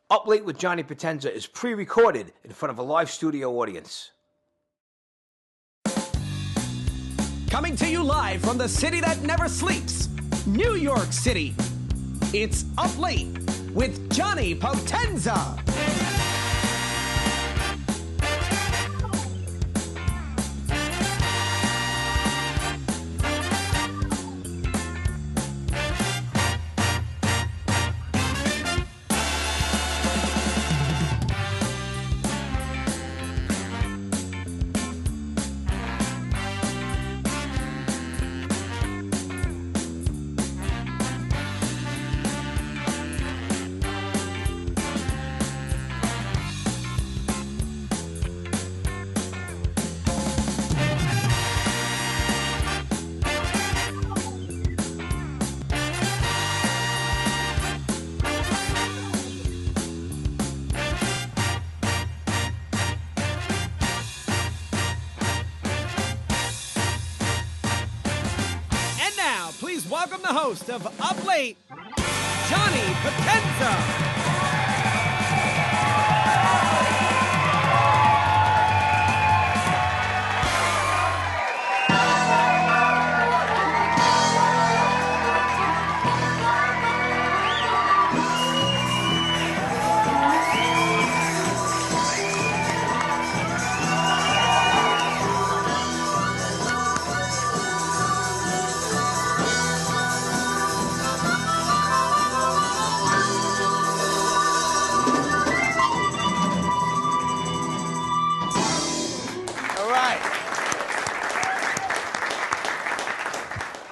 Up Late with Johnny Potenza is pre-recorded in front of a live studio audience. Coming to you live from the city that never sleeps, New York City. It's Up Late with Johnny Potenza. Please welcome the host of Up Late, Johnny Potenza.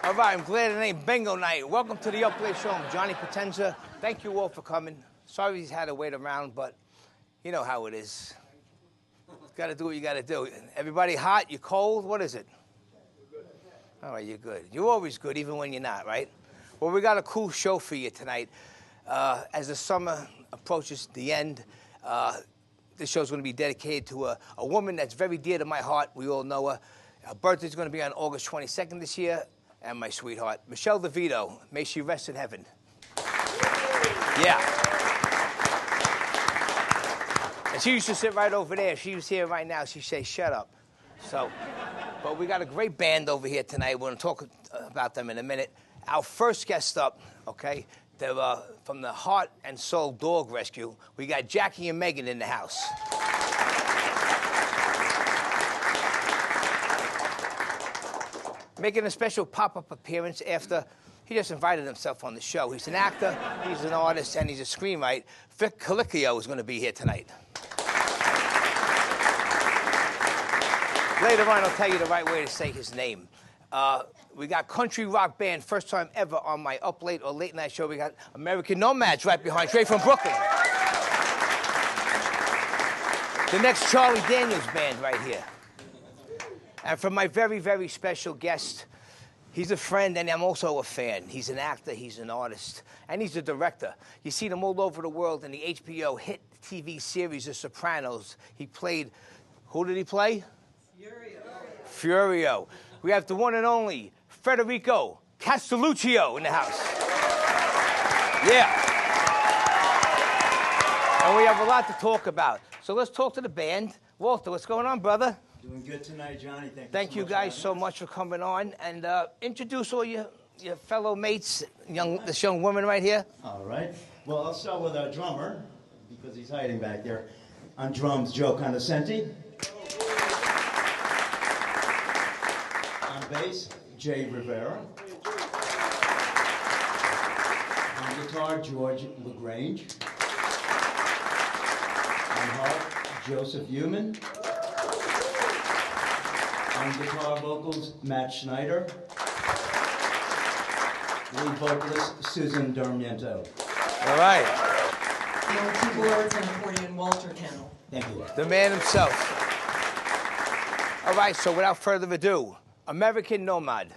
All right, I'm glad it ain't bingo night. Welcome to the Up Late Show. I'm Johnny Potenza. Thank you all for coming. Sorry he's had to wait around, but you know how it is. Got to do what you got to do. Everybody hot? You cold? What is it? All right, you're good. You're always good, even when you're not, right? Well, we got a cool show for you tonight. As the summer approaches the end, this show's going to be dedicated to a woman that's very dear to my heart. We all know her. Her birthday's going to be on August 22nd this year. And my sweetheart, Michelle DeVito. May she rest in heaven. Yeah. And she used to sit right over there. She was here right now. She says, shut up. So, but we got a great band over here tonight. We're going to talk about them in a minute. Our first guest up, okay, they're from the Heart and Soul Dog Rescue. We got Jacky and Meghan in the house. Making a special pop-up appearance after he just invited himself on the show. He's an actor, he's an artist, and he's a screenwriter. Victor Colicchio is going to be here tonight. Later on, I'll tell you the right way to say his name. We got country rock band, first time ever on my Up Late or Late Night show. We got American Nomads right behind, straight from Brooklyn. The next Charlie Daniels band right here. And for my very, very special guest, he's a friend and I'm also a fan. He's an actor, he's an artist, and he's a director. You see him all over the world in the HBO hit TV series, The Sopranos. He played, who did he play? Furio. We have the one and only Federico Castelluccio in the house. Yeah. And we have a lot to talk about. So let's talk to the band. Walter, what's going on, brother? Doing good tonight, Johnny. Thank you guys so much for coming on. And introduce all your fellow mates, this young woman right here. All right. Well, I'll start with our drummer, because he's hiding back there. On drums, Joe Condescenti. On bass, Jay Rivera. On guitar, George LaGrange. On harp, Joseph Human. On guitar vocals, Matt Schneider. Lead vocalist, Susan Darmiento. All right. On keyboards and accordion, Walter Kennel. Thank you. The man himself. All right, so without further ado, American Nomad.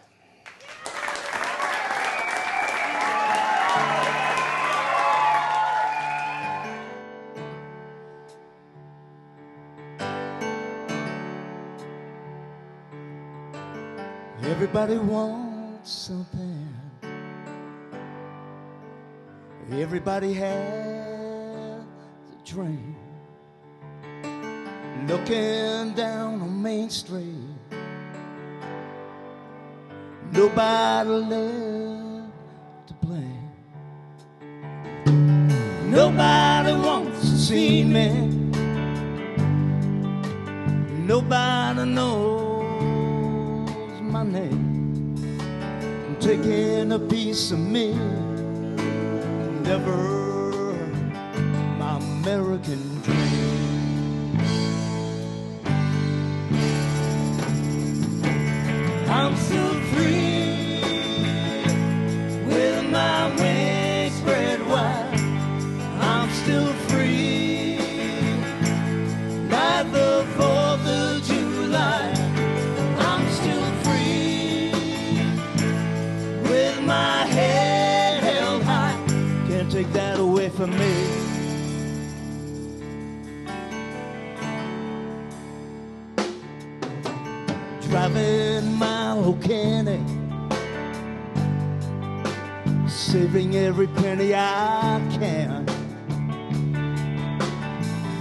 Everybody wants something. Everybody has train, looking down on Main Street. Nobody left to blame. Nobody wants to see me. Nobody knows my name. I'm taking a piece of me. Never my American dream. I'm still free with my wings spread wide. I'm still free like the 4th of July. I'm still free with my head held high. Can't take that away from me. Driving my O'Kenny, saving every penny I can,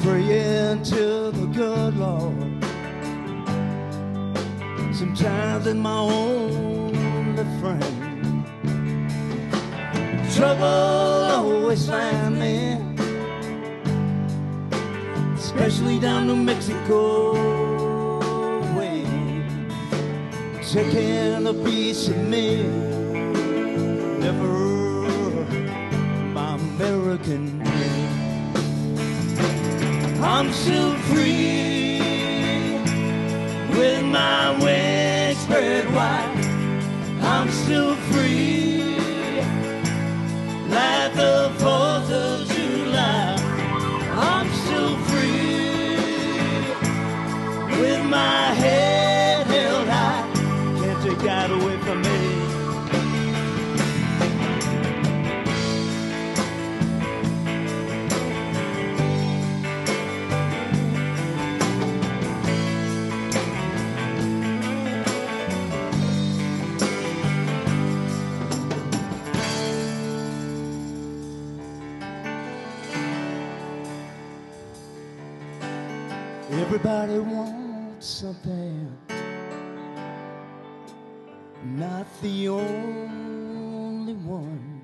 praying to the good Lord. Sometimes in my only friend. Trouble always find me, especially down New Mexico way. Taking a piece of me, never my American dream. I'm still free with my wings spread wide. I'm still free like the 4th of July. I'm still free with my head held high. Can't take that away from me. Everybody wants something, not the only one.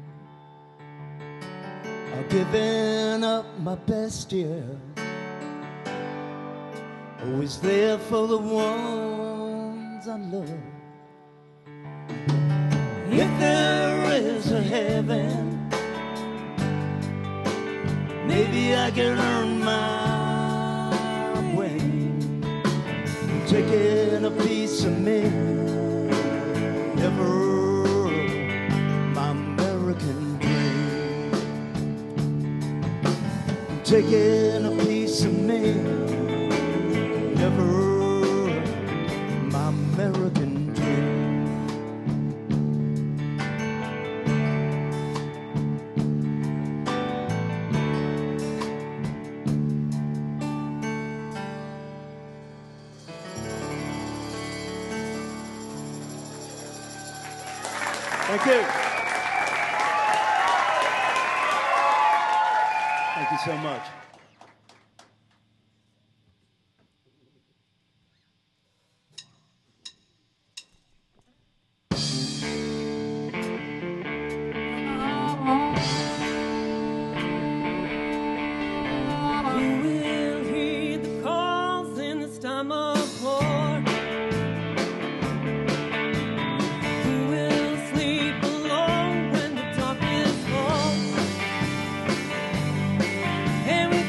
I've given up my best year, always there for the ones I love. If there is a heaven, maybe I can earn my way, taking a piece of me, never my American dream. Taking a piece of me, never my American dream. Thank you. Thank you so much. You will hear the calls in this time of war. Who will sleep alone when the darkness falls? And we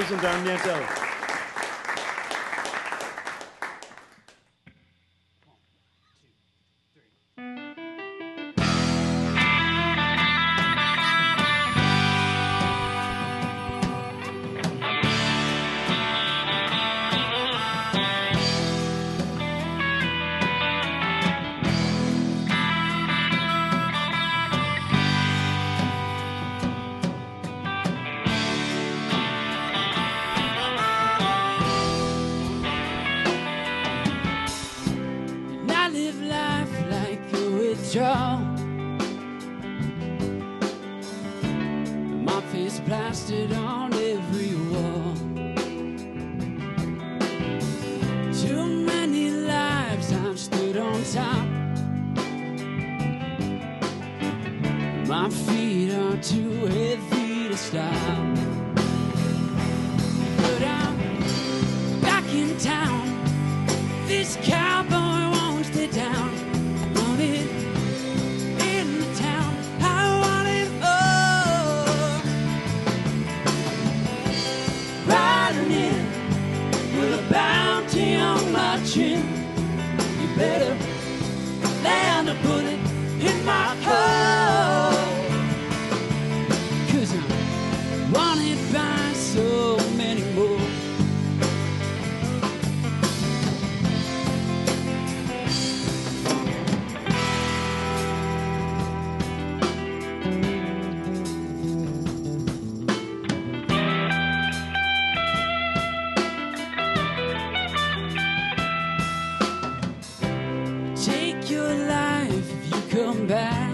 present our Nieto. My face plastered on every wall. Too many lives I've stood on top. My feet are too heavy to stop. But I'm back in town. This cowboy won't stay down. Want it in the town. I want it all. Riding in with a bounty on my chin. You better land a bullet in my car. 'Cause I'm wanted by so many more. Take your life if you come back.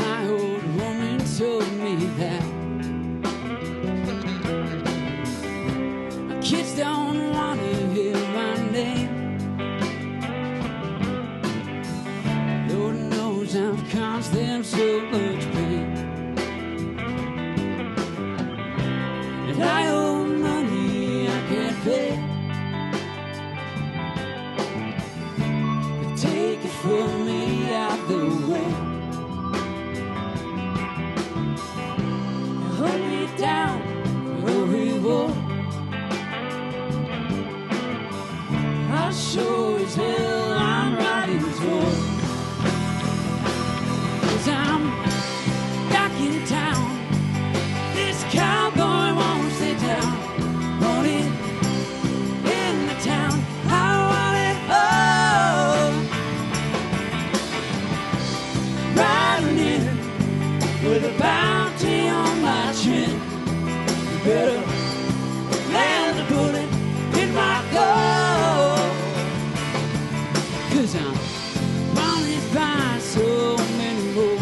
My old woman told me that kids don't want to hear my name. Lord knows I've caused them so much pain. And I owe money I can't pay. But take it from me out the way. Hold me down for a reward. I sure as hell I'm riding toward. 'Cause I'm back in town. This cowboy won't stay down. Want it in the town. I want it all. Riding in with a bounty on my chin. You better land a bullet in my car. 'Cause I'm wanted by so many more.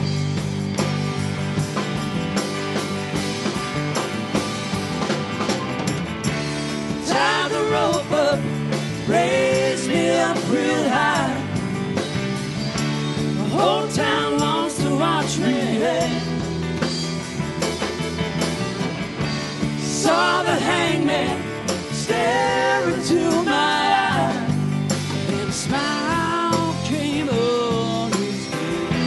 Tie the rope up, raise me up real high. The whole town wants to watch me. Saw the hangman stare into my eye, and a smile came on his face.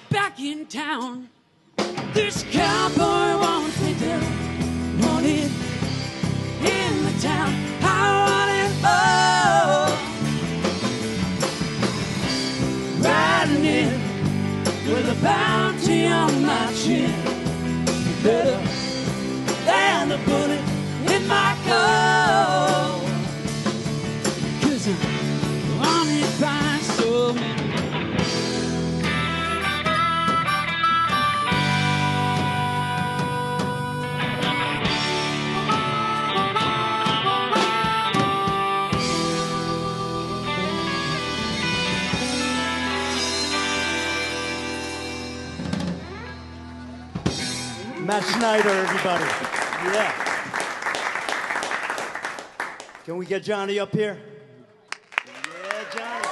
Back in town, this cowboy wants me down. Want it in the town. I want it all. Riding in with a bounty on my chin. You better land a bullet in my car. 'Cause I'm wanted by so many. Schneider, everybody. Yeah. Can we get Johnny up here? Yeah, Johnny.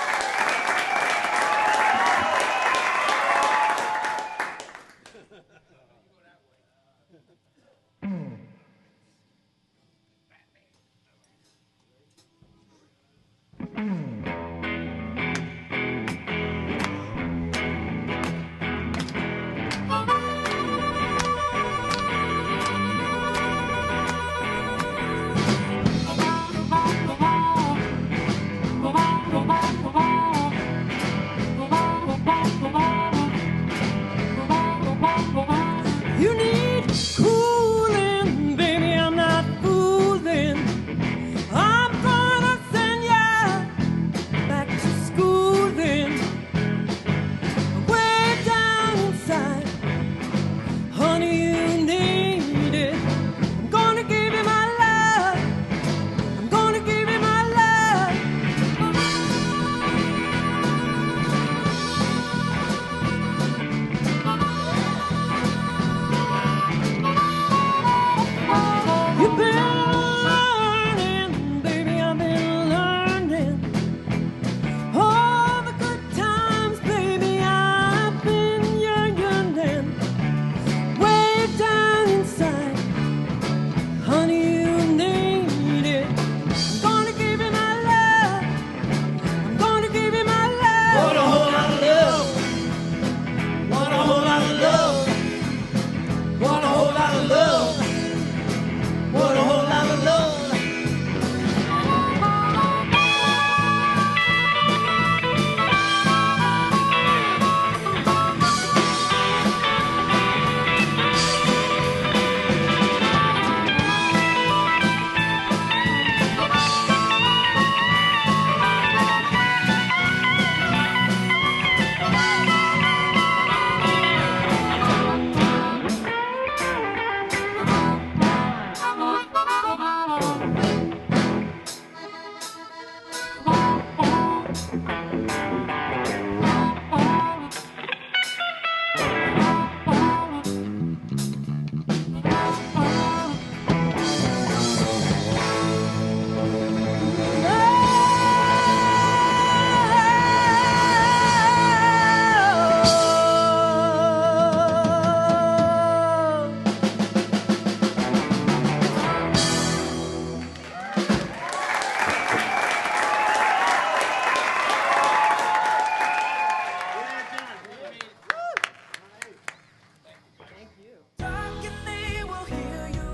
You need cooling, baby, I'm not fooling. I'm gonna send ya back to schooling. Way down inside, honey, you need it. I'm gonna give you my love. I'm gonna give you my love. You've been learning, baby, I've been learning. All the good times, baby, I've been yearning. Way down inside, honey, you need it. I'm gonna give you my love. I'm gonna give you my love. Want a whole lot of love. Want a whole lot of love. Want a whole lot of love. Want a whole lot of love.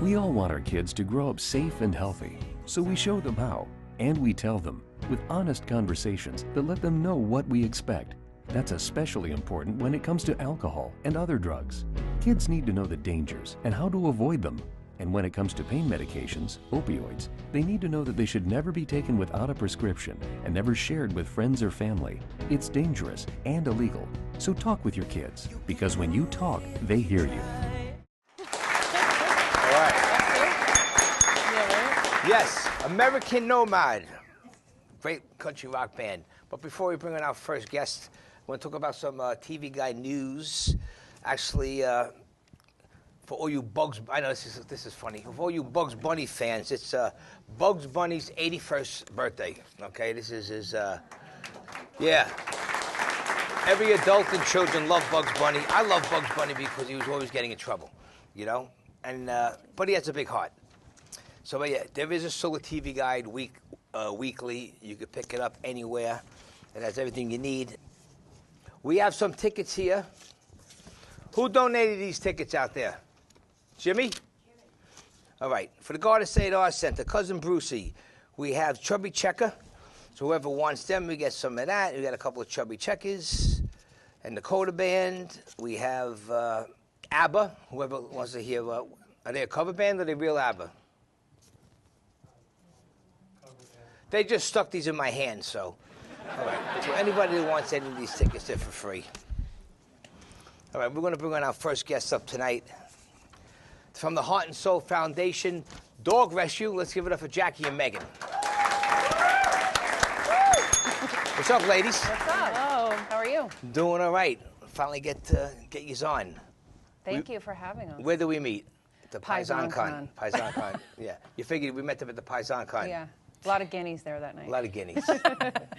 We all want our kids to grow up safe and healthy, so we show them how, and we tell them with honest conversations that let them know what we expect. That's especially important when it comes to alcohol and other drugs. Kids need to know the dangers and how to avoid them. And when it comes to pain medications, opioids, they need to know that they should never be taken without a prescription and never shared with friends or family. It's dangerous and illegal. So talk with your kids, because when you talk, they hear you. All right. Yes, American Nomad. Great country rock band. But before we bring in our first guest, I want to talk about some TV Guide news. Actually, for all you Bugs, I know this is funny. For all you Bugs Bunny fans, it's Bugs Bunny's 81st birthday. Okay, this is his, yeah. Every adult and children love Bugs Bunny. I love Bugs Bunny because he was always getting in trouble, you know? And, but he has a big heart. So, yeah, there is a Solar TV Guide weekly. You can pick it up anywhere. It has everything you need. We have some tickets here. Who donated these tickets out there? Jimmy? All right. For the Garden State Arts Center, Cousin Brucey, we have Chubby Checker. So whoever wants them, we get some of that. We got a couple of Chubby Checkers. And the Coda Band. We have ABBA. Whoever wants to hear, are they a cover band or are they real ABBA? They just stuck these in my hand, so. All right. So anybody who wants any of these tickets, they're for free. All right, we're going to bring on our first guest up tonight. From the Heart and Soul Foundation, Dog Rescue. Let's give it up for Jacky and Meghan. What's up, ladies? What's up? Hello. How are you? Doing all right. Finally get yous on. Thank you for having us. Where do we meet? The Paisan Paisan Con. Yeah. You figured we met them at the Paisan Con. Yeah. A lot of guineas there that night. A lot of guineas.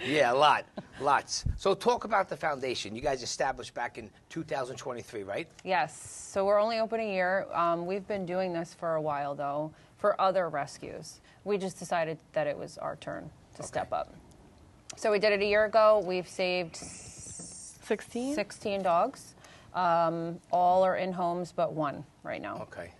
Yeah, a lot. Lots. So talk about the foundation. You guys established back in 2023, right? Yes. So we're only open a year. We've been doing this for a while, though, for other rescues. We just decided that it was our turn to step up. So we did it a year ago. We've saved 16 dogs. All are in homes but one right now. Okay.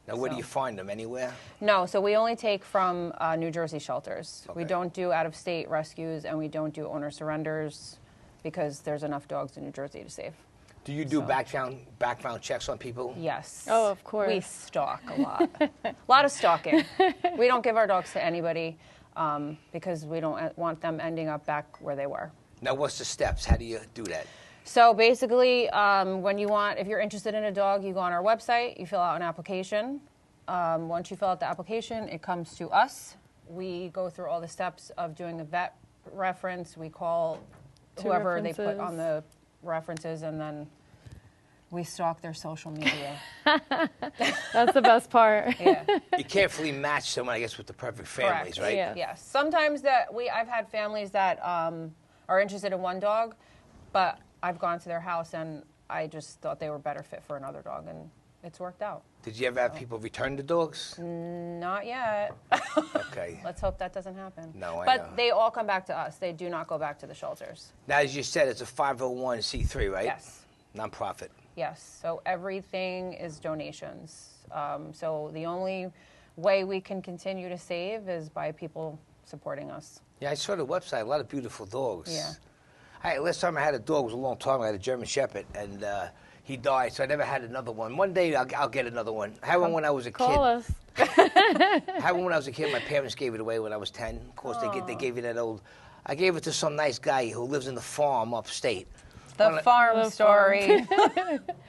Now, where do you find them? Anywhere? No, so we only take from New Jersey shelters. Okay. We don't do out-of-state rescues, and we don't do owner surrenders because there's enough dogs in New Jersey to save. Do you do background checks on people? Yes. Oh, of course. We stalk a lot. A lot of stalking. We don't give our dogs to anybody because we don't want them ending up back where they were. Now, what's the steps? How do you do that? So basically, if you're interested in a dog, you go on our website, you fill out an application. Once you fill out the application, it comes to us. We go through all the steps of doing a vet reference. We call whoever they put on the references, and then we stalk their social media. That's the best part. Yeah. You carefully match someone, I guess, with the perfect families, Correct. right? Yeah. Yes. Sometimes I've had families that are interested in one dog, but I've gone to their house and I just thought they were better fit for another dog, and it's worked out. Did you ever have people return the dogs? Not yet. Okay. Let's hope that doesn't happen. No, I but know. they all come back to us. They do not go back to the shelters. Now, as you said, it's a 501c3, right? Yes. Nonprofit. Yes. So everything is donations. So the only way we can continue to save is by people supporting us. Yeah, I saw the website. A lot of beautiful dogs. Yeah. Last time I had a dog was a long time ago. I had a German Shepherd, and he died, so I never had another one. One day I'll get another one. I had one when I was a kid. Call us. I had one when I was a kid. My parents gave it away when I was 10. Of course, they gave you that old. I gave it to some nice guy who lives in the farm upstate. The farm story.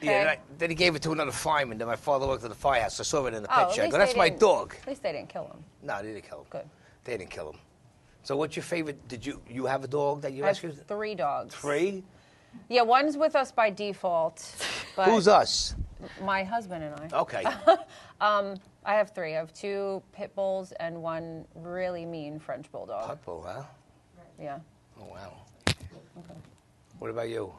Yeah, then he gave it to another fireman. Then my father worked at the firehouse. I saw it in the Oh, pet at shop. I least go, that's they my didn't- dog. At least they didn't kill him. No, they didn't kill him. Good. They didn't kill him. So what's your favorite? Did you have a dog that you I have rescued? 3 dogs. 3? Yeah, one's with us by default. But Who's us? My husband and I. Okay. I have 3. I have 2 pit bulls and 1 really mean French bulldog. Pitbull, huh? Yeah. Oh, wow. What about you?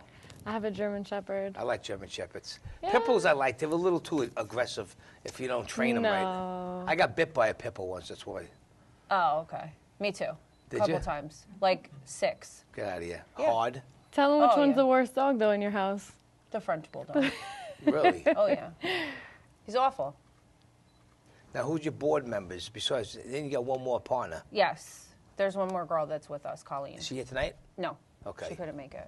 I have a German Shepherd. I like German Shepherds. Yeah. Pit bulls I like. They're a little too aggressive if you don't train them right. No. I got bit by a pit bull once, that's why. Oh, okay. Me too. Did Couple you? times. Like 6. Get out of here. Yeah. Hard? Tell them which Oh, one's yeah. the worst dog, though, in your house. The French bulldog. Really? Oh, yeah. He's awful. Now, who's your board members? Besides, then you got one more partner. Yes. There's one more girl that's with us, Colleen. Is she here tonight? No. Okay. She couldn't make it.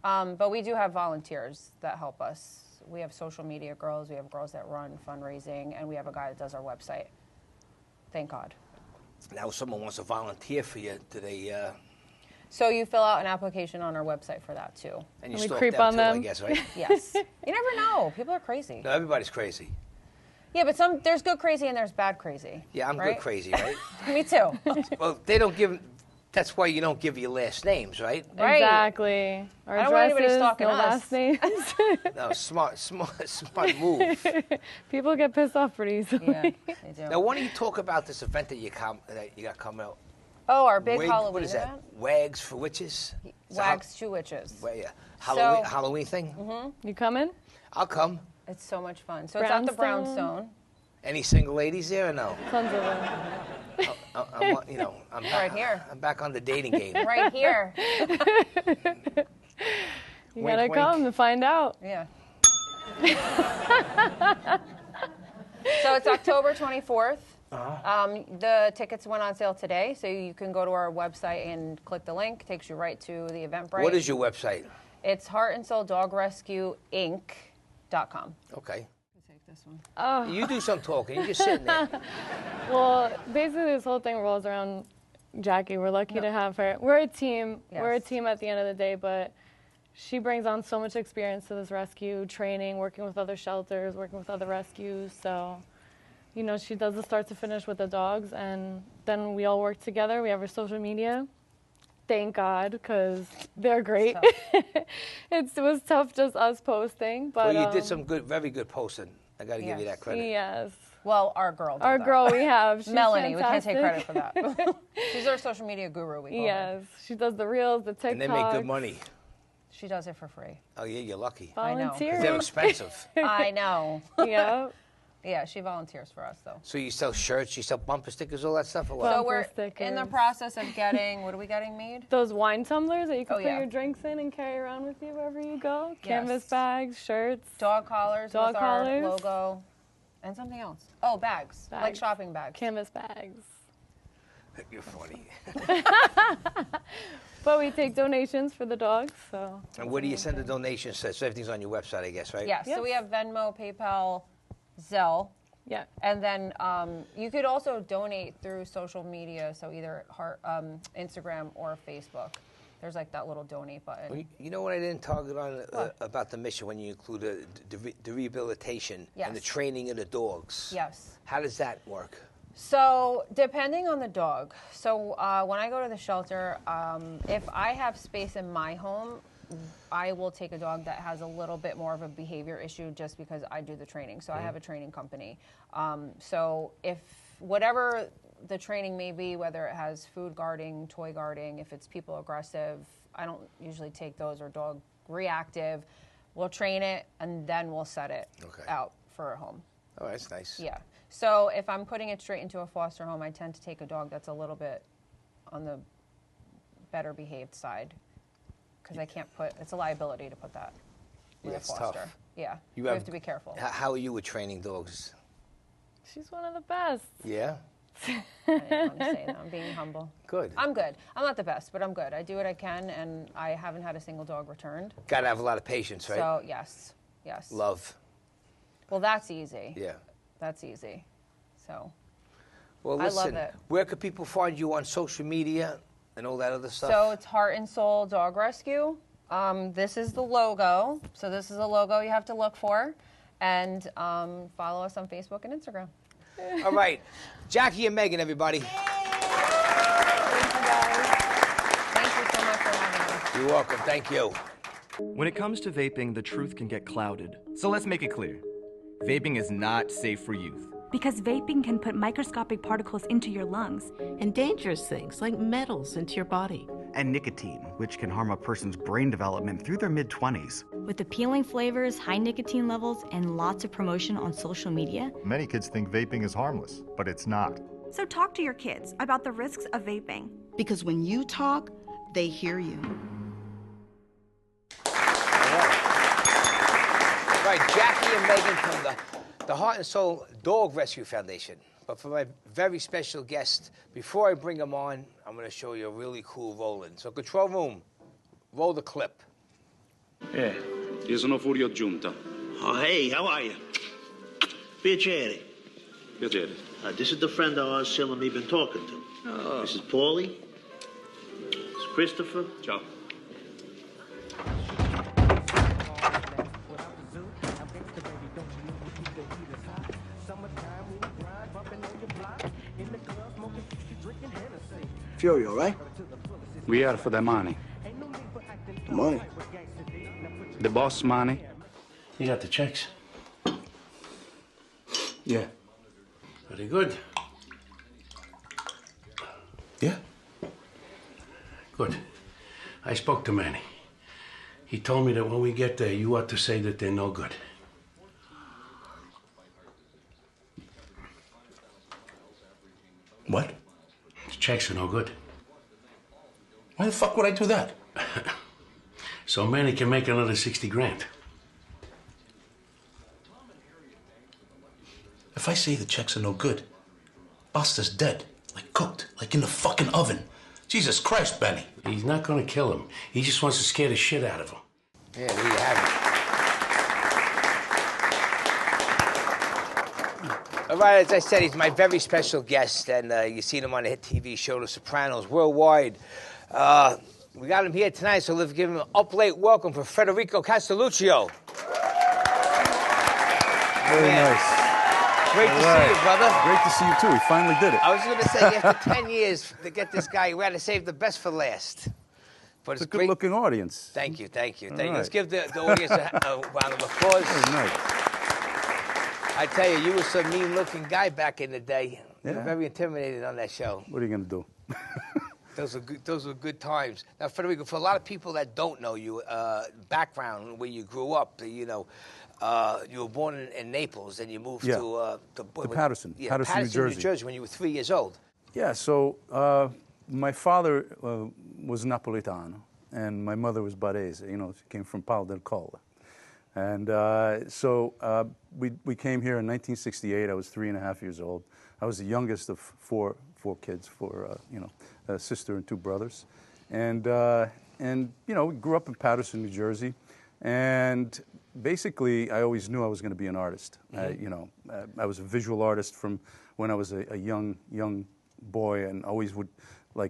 But we do have volunteers that help us. We have social media girls. We have girls that run fundraising. And we have a guy that does our website. Thank God. Now, if someone wants to volunteer for you, do they... So you fill out an application on our website for that, too. and you We stalk creep them on too, I them. guess, right? Yes. You never know. People are crazy. No, everybody's crazy. Yeah, but there's good crazy and there's bad crazy. Yeah, I'm right? good crazy, right? Me too. Well, they don't give... That's why you don't give your last names, right? Right. Exactly. Our I don't want anybody addresses, stalking no us. last names. No, smart move. People get pissed off pretty easily. Yeah, they do. Now, why don't you talk about this event that you got coming out? Oh, our big Wig- Halloween What is that? event? Wags for Witches? It's a Wags Two Witches. Halloween thing? You coming? I'll come. It's so much fun. So it's at the Brownstone. Brownstone. Any single ladies there or no? Tons of them. I'm Right here. I'm back on the dating game. Right here. You Wink, gotta wink. come to find out. Yeah. So it's October 24th. The tickets went on sale today, so you can go to our website and click the link. Takes you right to the Eventbrite. What is your website? It's heartandsouldogscueinc.com. Okay. Take this one. Oh, You do some talking. You're just sitting there. well, basically this whole thing revolves around Jacky. We're lucky to have her. We're a team. Yes. We're a team at the end of the day, but she brings on so much experience to this rescue, training, working with other shelters, working with other rescues. So, you know, she does the start to finish with the dogs, and then we all work together. We have our social media, Thank God, because they're great. It was tough just us posting, but Well, you did some very good posting. I got to give you that credit. Yes. Well, our girl did Our that. girl we have. She's Melanie, fantastic. we can't take credit for that. She's our social media guru, we call her. Yes, she does the reels, the TikToks. And they make good money. She does it for free. Oh, yeah, you're lucky. I know. 'Cause they're expensive. I know. Yeah. Yeah, she volunteers for us, though. So you sell shirts, you sell bumper stickers, all that stuff, or what? So Bumper we're in the stickers. process of getting, what are we getting made? Those wine tumblers that you can Oh, put yeah. your drinks in and carry around with you wherever you go. Yes. Canvas bags, shirts. Dog collars Dog with collars. our logo. And something else. Oh, bags. Like Bags. shopping bags. Canvas bags. You're funny. But we take donations for the dogs, so. And where do you send the donations to? So everything's on your website, I guess, right? Yes. So we have Venmo, PayPal, Zelle. Yeah. And then you could also donate through social media, so either Instagram or Facebook. There's like that little donate button. Well, you know what I didn't target on about the mission when you include the rehabilitation Yes. and the training of the dogs? Yes. How does that work? So depending on the dog. So when I go to the shelter, if I have space in my home, I will take a dog that has a little bit more of a behavior issue just because I do the training. So I have a training company. So if whatever the training may be, whether it has food guarding, toy guarding, if it's people aggressive, I don't usually take those, or dog reactive. We'll train it and then we'll set it out for a home. Oh, that's nice. Yeah. So if I'm putting it straight into a foster home, I tend to take a dog that's a little bit on the better behaved side, because I can't put, it's a liability to put that with Yeah, a it's foster. tough. Yeah. You have to be careful. How are you with training dogs? She's one of the best. Yeah? I didn't want to say that. I'm being humble. Good. I'm good. I'm not the best, but I'm good. I do what I can, and I haven't had a single dog returned. Got to have a lot of patience, right? So, yes. Yes. Love. Well, that's easy. Yeah. That's easy. So, Well, I listen, love it. where could people find you on social media and all that other stuff? So it's Heart and Soul Dog Rescue. This is the logo. So this is the logo you have to look for. And follow us on Facebook and Instagram. All right. Jacky and Meghan, everybody. Thank you, guys. Thank you so much for having us. You're welcome. Thank you. When it comes to vaping, the truth can get clouded. So let's make it clear. Vaping is not safe for youth. Because vaping can put microscopic particles into your lungs. And dangerous things like metals into your body. And nicotine, which can harm a person's brain development through their mid-20s. With appealing flavors, high nicotine levels, and lots of promotion on social media. Many kids think vaping is harmless, but it's not. So talk to your kids about the risks of vaping. Because when you talk, they hear you. Right, Jacky and Meghan from the Heart and Soul Dog Rescue Foundation. But for my very special guest, before I bring them on, I'm going to show you a really cool roll-in. So control room, roll the clip. Io sono Furio Giunta. Oh, hey, how are you? Piacere. Piacere. This is the friend of ours, Sil, and me been talking to. Oh. This is Paulie. This is Christopher. Ciao. Fury, all right? We are for the money. The money? The boss money. You got the checks? Yeah. Very good. Yeah? Good. I spoke to Manny. He told me that when we get there, you ought to say that they're no good. What? The checks are no good. Why the fuck would I do that? So Manny can make another 60 grand. If I say the checks are no good, Buster's dead. Like cooked. Like in the fucking oven. Jesus Christ, Benny. He's not gonna kill him. He just wants to scare the shit out of him. Yeah, there you have it. All right, as I said, he's my very special guest, and you've seen him on the hit TV show, The Sopranos, worldwide. We got him here tonight, so let's give him an up-late welcome for Federico Castelluccio. Very nice. Great to see you, brother. Great to see you, too. We finally did it. I was going to say, after 10 years to get this guy, we had to save the best for last. But it's a good-looking audience. Thank you, thank you, thank you. Right. Let's give the audience a round of applause. Nice. I tell you, you were some mean-looking guy back in the day. You were Yeah. very intimidated on that show. What are you going to do? Those were good times. Now, Federico, for a lot of people that don't know you, background where you grew up, you were born in Naples and you moved to Patterson, Patterson, New Jersey, when you were 3 years old. Yeah, so my father was Napolitano, and my mother was Barese. She came from Palo del Colle. And so we came here in 1968. I was 3.5 years old. I was the youngest of four kids, a sister and 2 brothers. And we grew up in Patterson, New Jersey. And basically, I always knew I was going to be an artist. Mm-hmm. I was a visual artist from when I was a young boy, and always would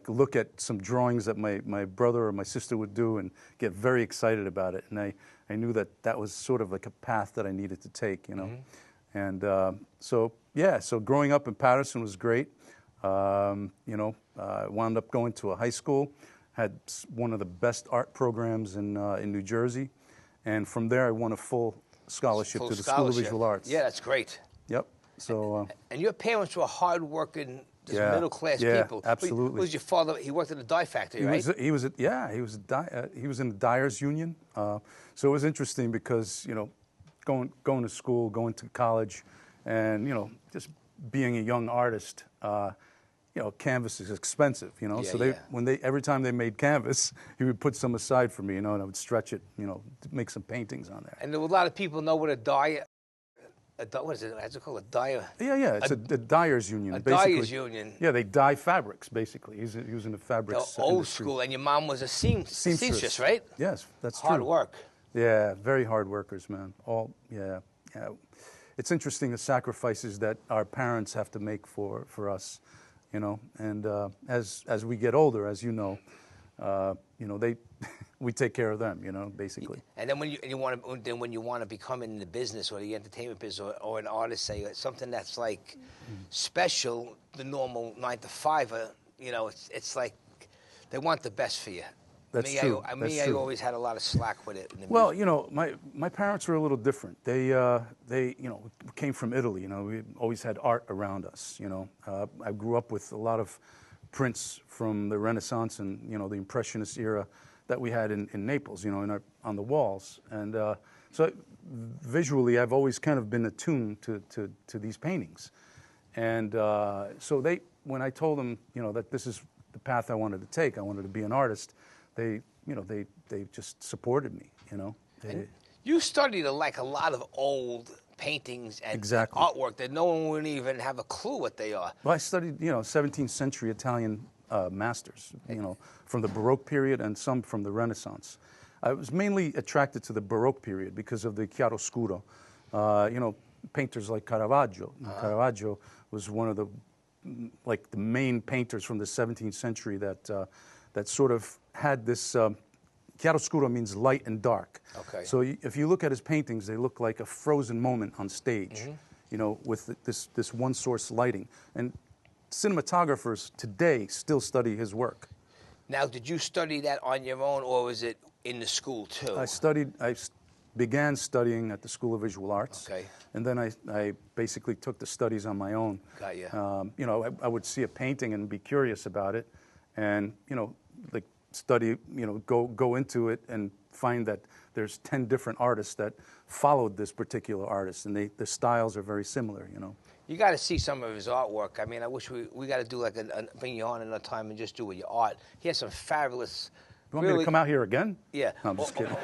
look at some drawings that my brother or my sister would do and get very excited about it. And I knew that was sort of like a path that I needed to take, Mm-hmm. And so growing up in Patterson was great. Wound up going to a high school, had one of the best art programs in New Jersey. And from there, I won a full scholarship to the School of Visual Arts. Yeah, that's great. Yep. So. And your parents were hard-working, middle-class people. Absolutely. Was your father? He worked in a dye factory, right? He was in the dyers union. So it was interesting because going to school, going to college, and just being a young artist. Canvas is expensive, so every time they made canvas, he would put some aside for me, and I would stretch it, to make some paintings on there. And a lot of people know what what is it? How's it called? A dyer? Yeah. It's a dyers union. Basically. Dyers union. Yeah, they dye fabrics, basically. He was in the fabrics the old industry. school, and your mom was a seamstress, right? Yes, that's true. Hard work. Yeah, very hard workers, man. Yeah. It's interesting the sacrifices that our parents have to make for us. And as we get older, as we take care of them, basically. And then when you want to become in the business or the entertainment business or an artist, say something that's like special, the normal 9 to 5, it's like they want the best for you. That's true. I always had a lot of slack with it. Well, my parents were a little different. They came from Italy. We always had art around us. I grew up with a lot of prints from the Renaissance and the Impressionist era that we had in Naples. On the walls, and so visually, I've always kind of been attuned to these paintings. And so when I told them, that this is the path I wanted to take, I wanted to be an artist. They just supported me, And you studied a lot of old paintings and exactly. artwork that no one would even have a clue what they are. Well, I studied, 17th century Italian masters, from the Baroque period and some from the Renaissance. I was mainly attracted to the Baroque period because of the chiaroscuro. Painters like Caravaggio. Caravaggio was one of the main painters from the 17th century that sort of had this, chiaroscuro means light and dark. Okay. So if you look at his paintings, they look like a frozen moment on stage, with this one source lighting. And cinematographers today still study his work. Now, did you study that on your own, or was it in the school too? I began studying at the School of Visual Arts. Okay. And then I basically took the studies on my own. Got you. I would see a painting and be curious about it, and study, go into it and find that there's 10 different artists that followed this particular artist, and the styles are very similar. You got to see some of his artwork. I mean, I wish we got to do bring you on another time and just do with your art. He has some fabulous. You want me to come out here again? Yeah. No, I'm just kidding.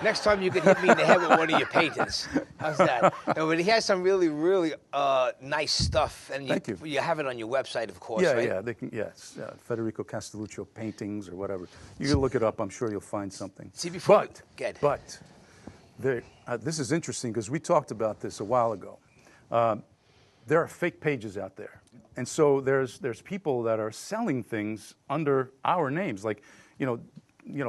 Next time you can hit me in the head with one of your paintings. How's that? No, but he has some really, really nice stuff. And Thank you. You have it on your website, of course, yeah, right? Yeah, they can. Yes, Federico Castelluccio paintings or whatever. You can look it up. I'm sure you'll find something. See, before but this is interesting because we talked about this a while ago. There are fake pages out there, and so there's people that are selling things under our names, like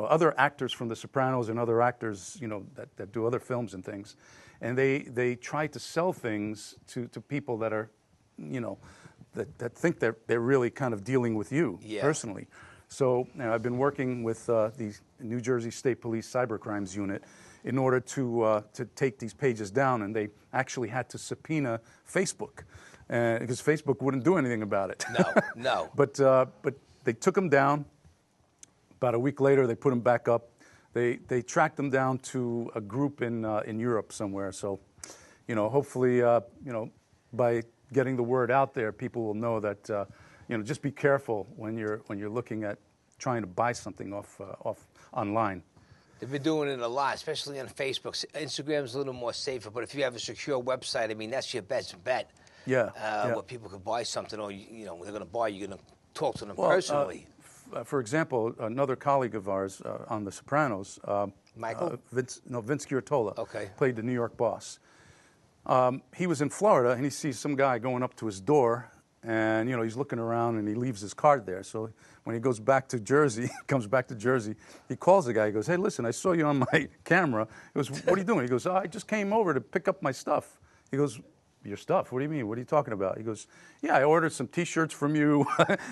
other actors from The Sopranos and other actors, that do other films and things. And they try to sell things to people that are, that think they're really kind of dealing with you personally. So I've been working with the New Jersey State Police Cybercrimes Unit in order to take these pages down, and they actually had to subpoena Facebook because Facebook wouldn't do anything about it. No. But they took them down. About a week later, they put them back up. They tracked them down to a group in Europe somewhere. So, hopefully, by getting the word out there, people will know that, just be careful when you're looking at trying to buy something off online. They've been doing it a lot, especially on Facebook. Instagram's a little more safer, but if you have a secure website, I mean, that's your best bet. Yeah. Where people could buy something, or they're going to buy, you're going to talk to them personally. For example, another colleague of ours on The Sopranos, Michael? Vince Chiarottola, Okay. played the New York boss. He was in Florida, and he sees some guy going up to his door, and he's looking around, and he leaves his card there. So when he goes back to Jersey, he calls the guy. He goes, "Hey, listen, I saw you on my camera." He goes, "What are you doing?" He goes, "Oh, I just came over to pick up my stuff." He goes, "Your stuff? What do you mean? What are you talking about?" He goes, "Yeah, I ordered some T-shirts from you,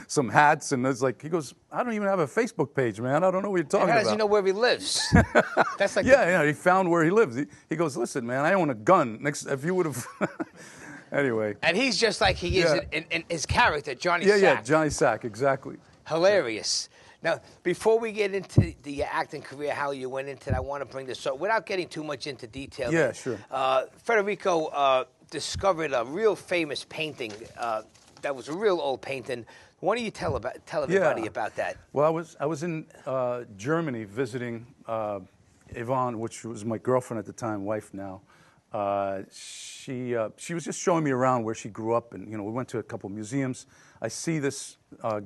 some hats," and it's like, he goes, "I don't even have a Facebook page, man. I don't know what you're talking about." How does he know where he lives? That's like he found where he lives. He goes, "Listen, man, I own a gun. If you would have." Anyway. And he's just like he is in his character, Johnny Sack. Yeah, Johnny Sack, exactly. Hilarious. Now, before we get into the acting career, how you went into it, I want to bring this up without getting too much into detail. Yeah, sure. Federico discovered a real famous painting that was a real old painting. Why don't you tell everybody about that? Well, I was in Germany visiting Yvonne, which was my girlfriend at the time, wife now. She was just showing me around where she grew up, and we went to a couple museums. I see this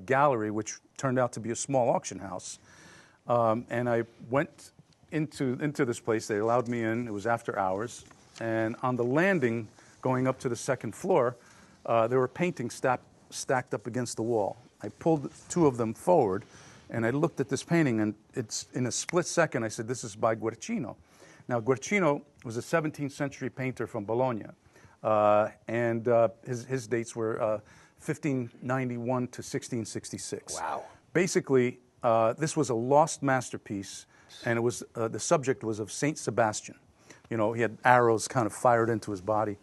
gallery, which turned out to be a small auction house, and I went into this place. They allowed me in. It was after hours, and on the landing going up to the second floor, there were paintings stacked up against the wall. I pulled two of them forward, and I looked at this painting, and it's in a split second. I said, "This is by Guercino." Now, Guercino was a 17th century painter from Bologna, and his dates were 1591 to 1666. Wow. Basically, this was a lost masterpiece, and it was the subject was of Saint Sebastian. He had arrows kind of fired into his body.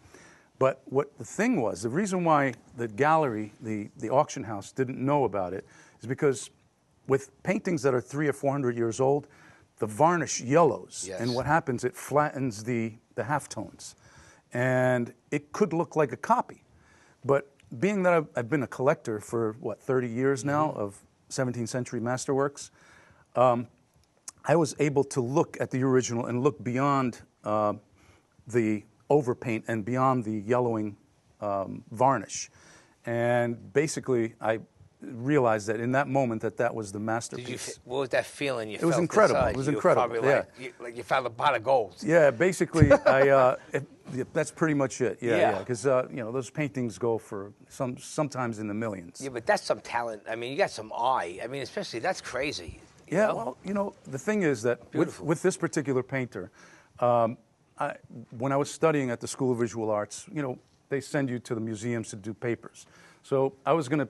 But what the thing was, the reason why the gallery, the auction house, didn't know about it is because with paintings that are 300 or 400 years old, the varnish yellows, and what happens, it flattens the halftones. And it could look like a copy. But being that I've been a collector for, 30 years now of 17th century masterworks, I was able to look at the original and look beyond the overpaint and beyond the yellowing varnish. And basically, I realized that in that moment that was the masterpiece. What was that feeling you felt? It was incredible. Inside? It was You were incredible. probably like you found a pot of gold. Yeah, basically, that's pretty much it. Yeah, because those paintings go for sometimes in the millions. Yeah, but that's some talent. I mean, you got some eye. I mean, especially that's crazy. Yeah, well, the thing is that with this particular painter, when I was studying at the School of Visual Arts, they send you to the museums to do papers. So I was going to,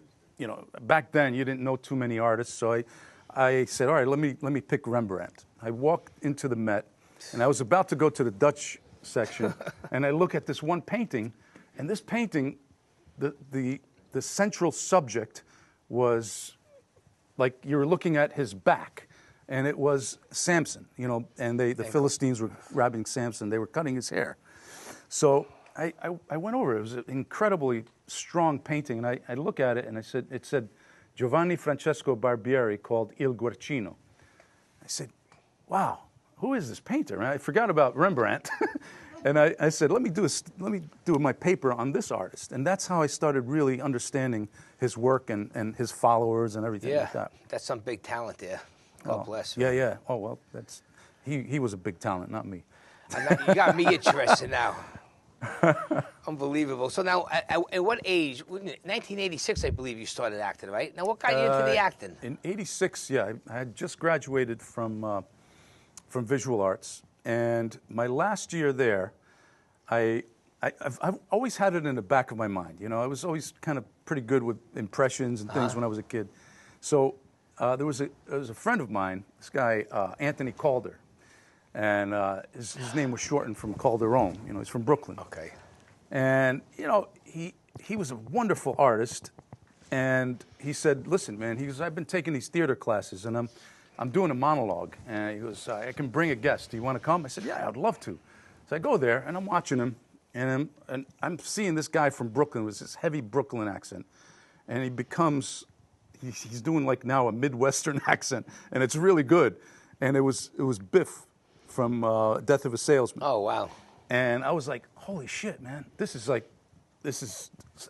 back then you didn't know too many artists, so I said, all right, let me pick Rembrandt. I walked into the Met, and I was about to go to the Dutch section, and I look at this one painting, and this painting, the central subject was like you were looking at his back, and it was Samson, and the Philistines were grabbing Samson. They were cutting his hair. So I went over it. It was an incredibly strong painting, and I look at it, and it said Giovanni Francesco Barbieri, called Il Guercino. I said, wow, who is this painter? And I forgot about Rembrandt. And I said, let me do my paper on this artist. And that's how I started really understanding his work and his followers and everything like that. That's some big talent there. God bless him. Yeah. Oh, well, he was a big talent, not me. You got me interested now. Unbelievable. So now, at what age? 1986, I believe you started acting, right? Now, what got you into the acting? In '86, yeah, I had just graduated from visual arts, and my last year there, I've always had it in the back of my mind. You know, I was always kind of pretty good with impressions and things when I was a kid. So there was a friend of mine, this guy Anthony Calder, and his name was shortened from Calderon. You know, he's from Brooklyn. Okay. And you know, he was a wonderful artist, and he said, "Listen, man," he goes, "I've been taking these theater classes, and I'm doing a monologue." And he goes, "I can bring a guest. Do you want to come?" I said, "Yeah, I'd love to." So I go there, and I'm watching him, and I'm seeing this guy from Brooklyn with this heavy Brooklyn accent, and he becomes, he's doing like now a Midwestern accent, and it's really good. And it was Biff from Death of a Salesman. Oh, wow. And I was like, holy shit, man,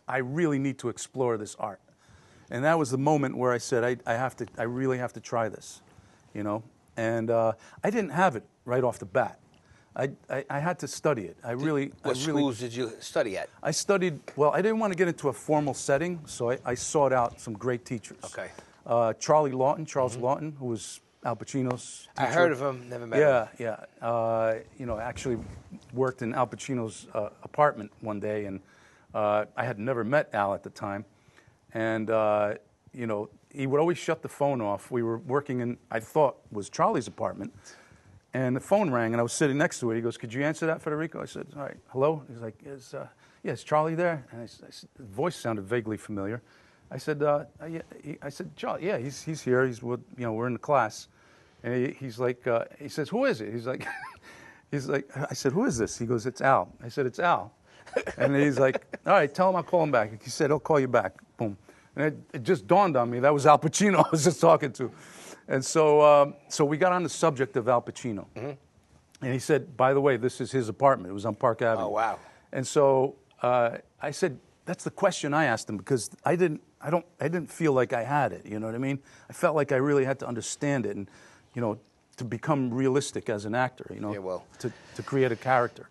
I really need to explore this art. And that was the moment where I said, I really have to try this, you know? And I didn't have it right off the bat. I had to study it. What schools did you study at? I studied, well, I didn't want to get into a formal setting, so I sought out some great teachers. Okay. Charles Lawton, who was Al Pacino's teacher. I heard of him, never met him. Yeah. You know, actually worked in Al Pacino's apartment one day, and I had never met Al at the time. And, you know, he would always shut the phone off. We were working in, I thought, was Charlie's apartment. And the phone rang, and I was sitting next to it. He goes, "Could you answer that, Federico?" I said, "All right, hello?" He's like, "Is Charlie there?" And the voice sounded vaguely familiar. I said, "Charlie, yeah, he's here. He's with, you know, we're in the class." And he's like, he says, "Who is it?" He's like, I said, "Who is this?" He goes, "It's Al." I said, "It's Al." And he's like, "All right, tell him I'll call him back." He said, "He'll call you back." Boom. And it just dawned on me that was Al Pacino I was just talking to. And so we got on the subject of Al Pacino. Mm-hmm. And he said, "By the way, this is his apartment. It was on Park Avenue." Oh, wow. And so I said, that's the question I asked him, because I didn't feel like I had it, you know what I mean? I felt like I really had to understand it and, you know, to become realistic as an actor, you know, to create a character.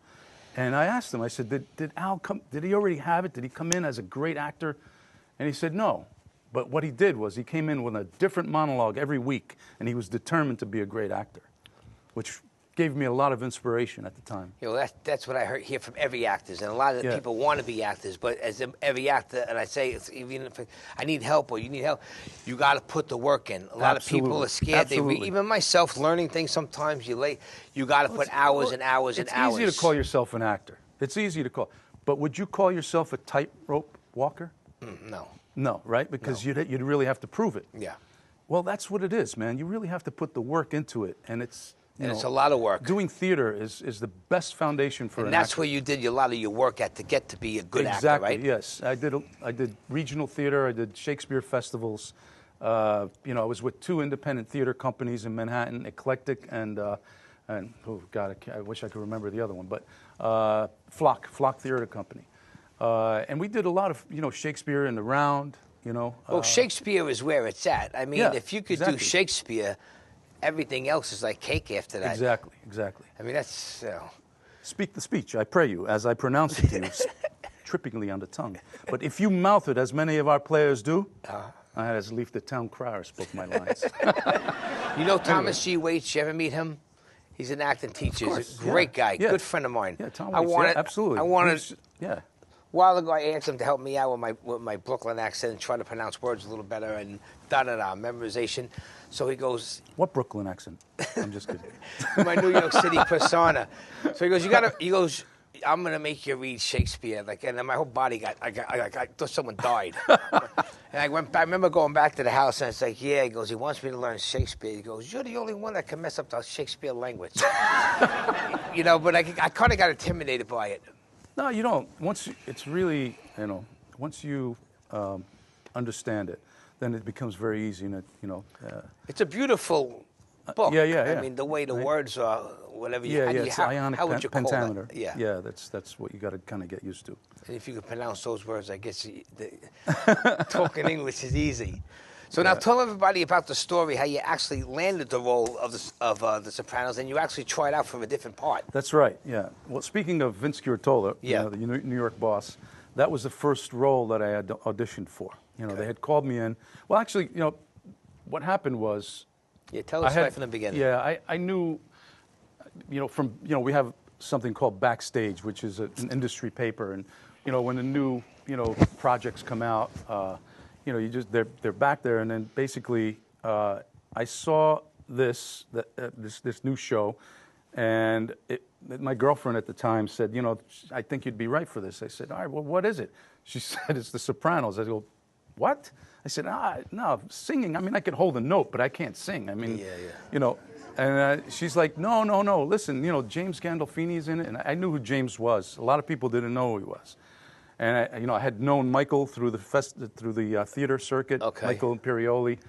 And I asked him, I said, did Al come, did he already have it? Did he come in as a great actor? And he said, no. But what he did was he came in with a different monologue every week, and he was determined to be a great actor, which gave me a lot of inspiration at the time. You know, that's what I hear from every actor, and a lot of the people want to be actors, but as every actor, and I say, even if I need help or you need help, you got to put the work in. A lot of people are scared. Even myself, learning things sometimes, you got to put hours and hours and hours. It's easy to call yourself an actor. It's easy to call. But would you call yourself a tightrope walker? No. No, right? Because you'd really have to prove it. Yeah. Well, that's what it is, man. You really have to put the work into it, and it's it's a lot of work. Doing theater is the best foundation for an actor. And that's where you did a lot of your work at to get to be a good actor, right? Exactly. Yes, I did regional theater. I did Shakespeare festivals. You know, I was with 2 independent theater companies in Manhattan, Eclectic and oh God, I wish I could remember the other one, but Flock Theater Company. And we did a lot of, you know, Shakespeare in the round, you know. Well, Shakespeare is where it's at. I mean, if you could do Shakespeare, everything else is like cake after that. Exactly. I mean, that's, you know. Speak the speech, I pray you, as I pronounce it to you, trippingly on the tongue. But if you mouth it, as many of our players do, I had as leave the town crier spoke my lines. You know Thomas G. Waits, you ever meet him? He's an acting teacher. He's a great guy, good friend of mine. Yeah, Tom Waits, absolutely. I wanted, a while ago, I asked him to help me out with my Brooklyn accent and try to pronounce words a little better and memorization. So he goes, "What Brooklyn accent?" I'm just kidding. My New York City persona. So he goes, "I'm gonna make you read Shakespeare." Like, and then my whole body I thought someone died. And I remember going back to the house, and it's like, yeah. He goes, he wants me to learn Shakespeare. He goes, "You're the only one that can mess up the Shakespeare language." You know, but I kind of got intimidated by it. No, you don't. Once it's really, you know, once you understand it, then it becomes very easy. And you know, it's a beautiful book. Yeah. I mean, the way the words are, whatever you. It's ionic how would you call pentameter. That? Yeah. Yeah, that's what you got to kind of get used to. And if you could pronounce those words, I guess talking English is easy. So now tell everybody about the story, how you actually landed the role of the Sopranos, and you actually tried out for a different part. That's right, yeah. Well, speaking of Vince Curatola, the New York boss, that was the first role that I had auditioned for. You know, they had called me in. Well, actually, you know, what happened was... Yeah, tell us right from the beginning. Yeah, I knew, you know, from, you know, we have something called Backstage, which is an industry paper, and, you know, when the new, you know, projects come out, you know, they're back there, and then basically I saw this new show, and my girlfriend at the time said, you know, I think you'd be right for this. I said, all right, well, what is it? She said, it's The Sopranos. I go, what? I said, no, singing. I mean, I could hold a note, but I can't sing. I mean, you know, and she's like, no, listen, you know, James Gandolfini's in it, and I knew who James was. A lot of people didn't know who he was. And you know, I had known Michael through the theater circuit. Michael Imperioli,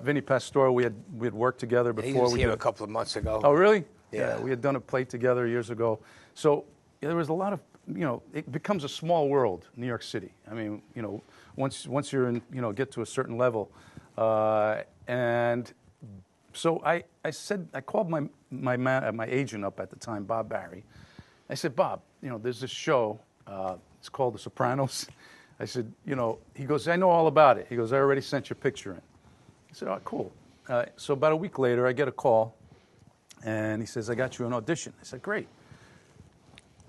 Vinny Pastore. We had worked together before. He was here a couple of months ago. Oh, really? Yeah. We had done a play together years ago. So there was a lot of, you know, it becomes a small world, New York City. I mean, you know, once you're in, you know, get to a certain level, and so I called my agent up at the time, Bob Barry. I said, Bob, you know, there's this show. It's called The Sopranos. I said, you know, he goes, I know all about it. He goes, I already sent your picture in. I said, oh, cool. So about a week later, I get a call, and he says, I got you an audition. I said, great.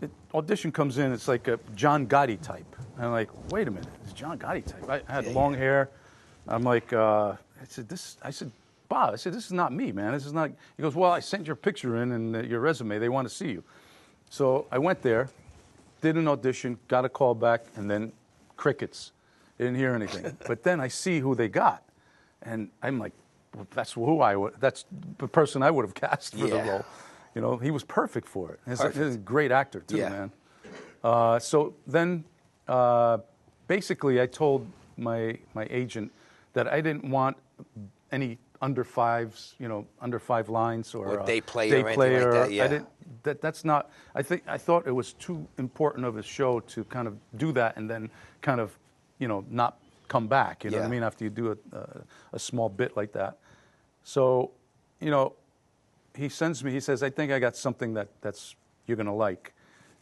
The audition comes in, it's like a John Gotti type. And I'm like, wait a minute, it's John Gotti type. I had long hair. I'm like, I said, Bob, this is not me, man. This is not. He goes, well, I sent your picture in and your resume. They want to see you. So I went there, did an audition, got a call back, and then crickets. Didn't hear anything. But then I see who they got, and I'm like, well, that's the person I would have cast for the role. You know, he was perfect for it. He's a great actor too, man. So then, basically, I told my agent that I didn't want any under 5s, you know, under 5 lines or day play or anything like that. Yeah. I didn't. That's not. I thought it was too important of a show to kind of do that and then kind of, you know, not come back. You know what I mean? After you do a small bit like that. So, you know, he sends me. He says, I think I got something that's you're gonna like.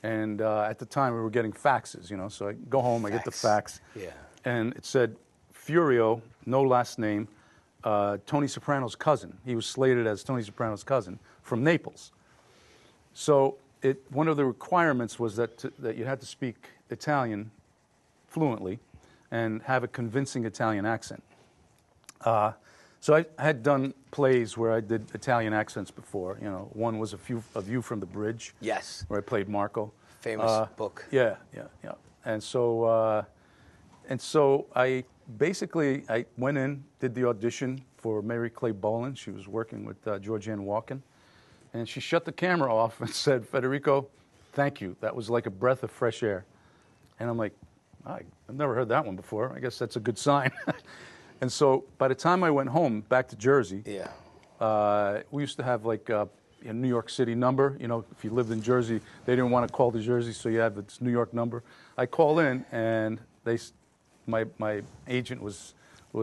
And at the time we were getting faxes. You know, so I go home. I get the fax. Yeah. And it said, Furio, no last name. Tony Soprano's cousin. He was slated as Tony Soprano's cousin from Naples. So one of the requirements was that you had to speak Italian fluently and have a convincing Italian accent. So I had done plays where I did Italian accents before. You know, one was A View from the Bridge. Yes. Where I played Marco. Famous book. Yeah. And so I went in, did the audition for Mary Clay Boland. She was working with Georgianne Walken. And she shut the camera off and said, Federico, thank you. That was like a breath of fresh air. And I'm like, I've never heard that one before. I guess that's a good sign. And so by the time I went home, back to Jersey, we used to have like a New York City number. You know, if you lived in Jersey, they didn't want to call to Jersey, so you have this New York number. I call in, and my agent was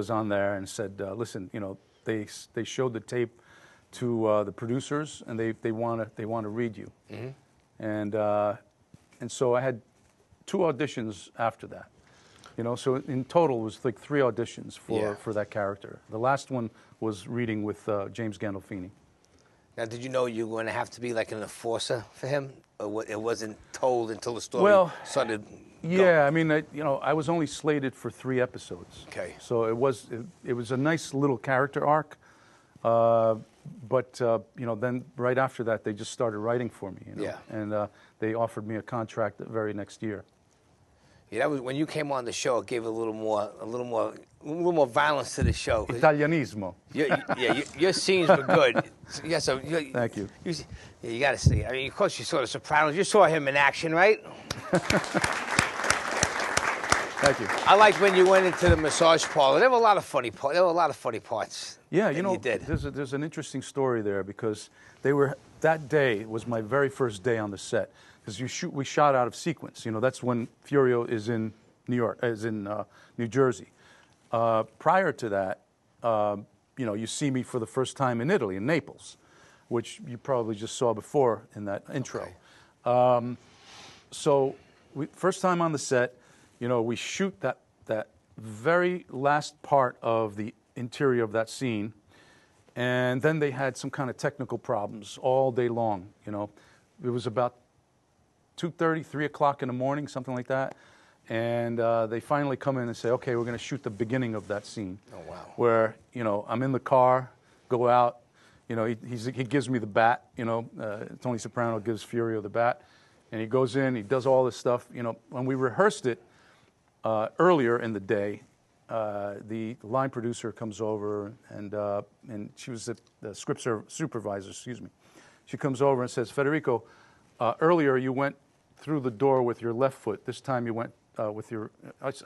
on there and said, listen, you know, they showed the tape to the producers, and they want to read you. Mm-hmm. And so I had 2 auditions after that. You know, so in total it was like 3 auditions for that character. The last one was reading with James Gandolfini. Now, did you know you were going to have to be like an enforcer for him, or it wasn't told until the story started? Yeah, I mean, I was only slated for 3 episodes. Okay. So it was a nice little character arc, but you know, then right after that they just started writing for me. You know? Yeah. And they offered me a contract the very next year. Yeah, that was when you came on the show. It gave a little more violence to the show. Italianismo. Your scenes were good. Yeah, so thank you. You got to see. I mean, of course, you saw The Sopranos. You saw him in action, right? Thank you. I liked when you went into the massage parlor. There were a lot of funny parts. Yeah, you know, you did. There's an interesting story there because that day was my very first day on the set. Because we shot out of sequence. You know, that's when Furio is in New York, is in New Jersey. Prior to that, you know, you see me for the first time in Italy, in Naples, which you probably just saw before in that intro. So first time on the set, you know, we shoot that very last part of the interior of that scene, and then they had some kind of technical problems all day long, you know. It was about 2:30, 3 o'clock in the morning, something like that, and they finally come in and say, okay, we're going to shoot the beginning of that scene. Oh, wow. Where, you know, I'm in the car, go out, you know, he gives me the bat, you know, Tony Soprano gives Furio the bat, and he goes in, he does all this stuff. You know, when we rehearsed it earlier in the day, the line producer comes over, and she was the script supervisor, excuse me. She comes over and says, Federico, earlier you went through the door with your left foot. This time you went with your,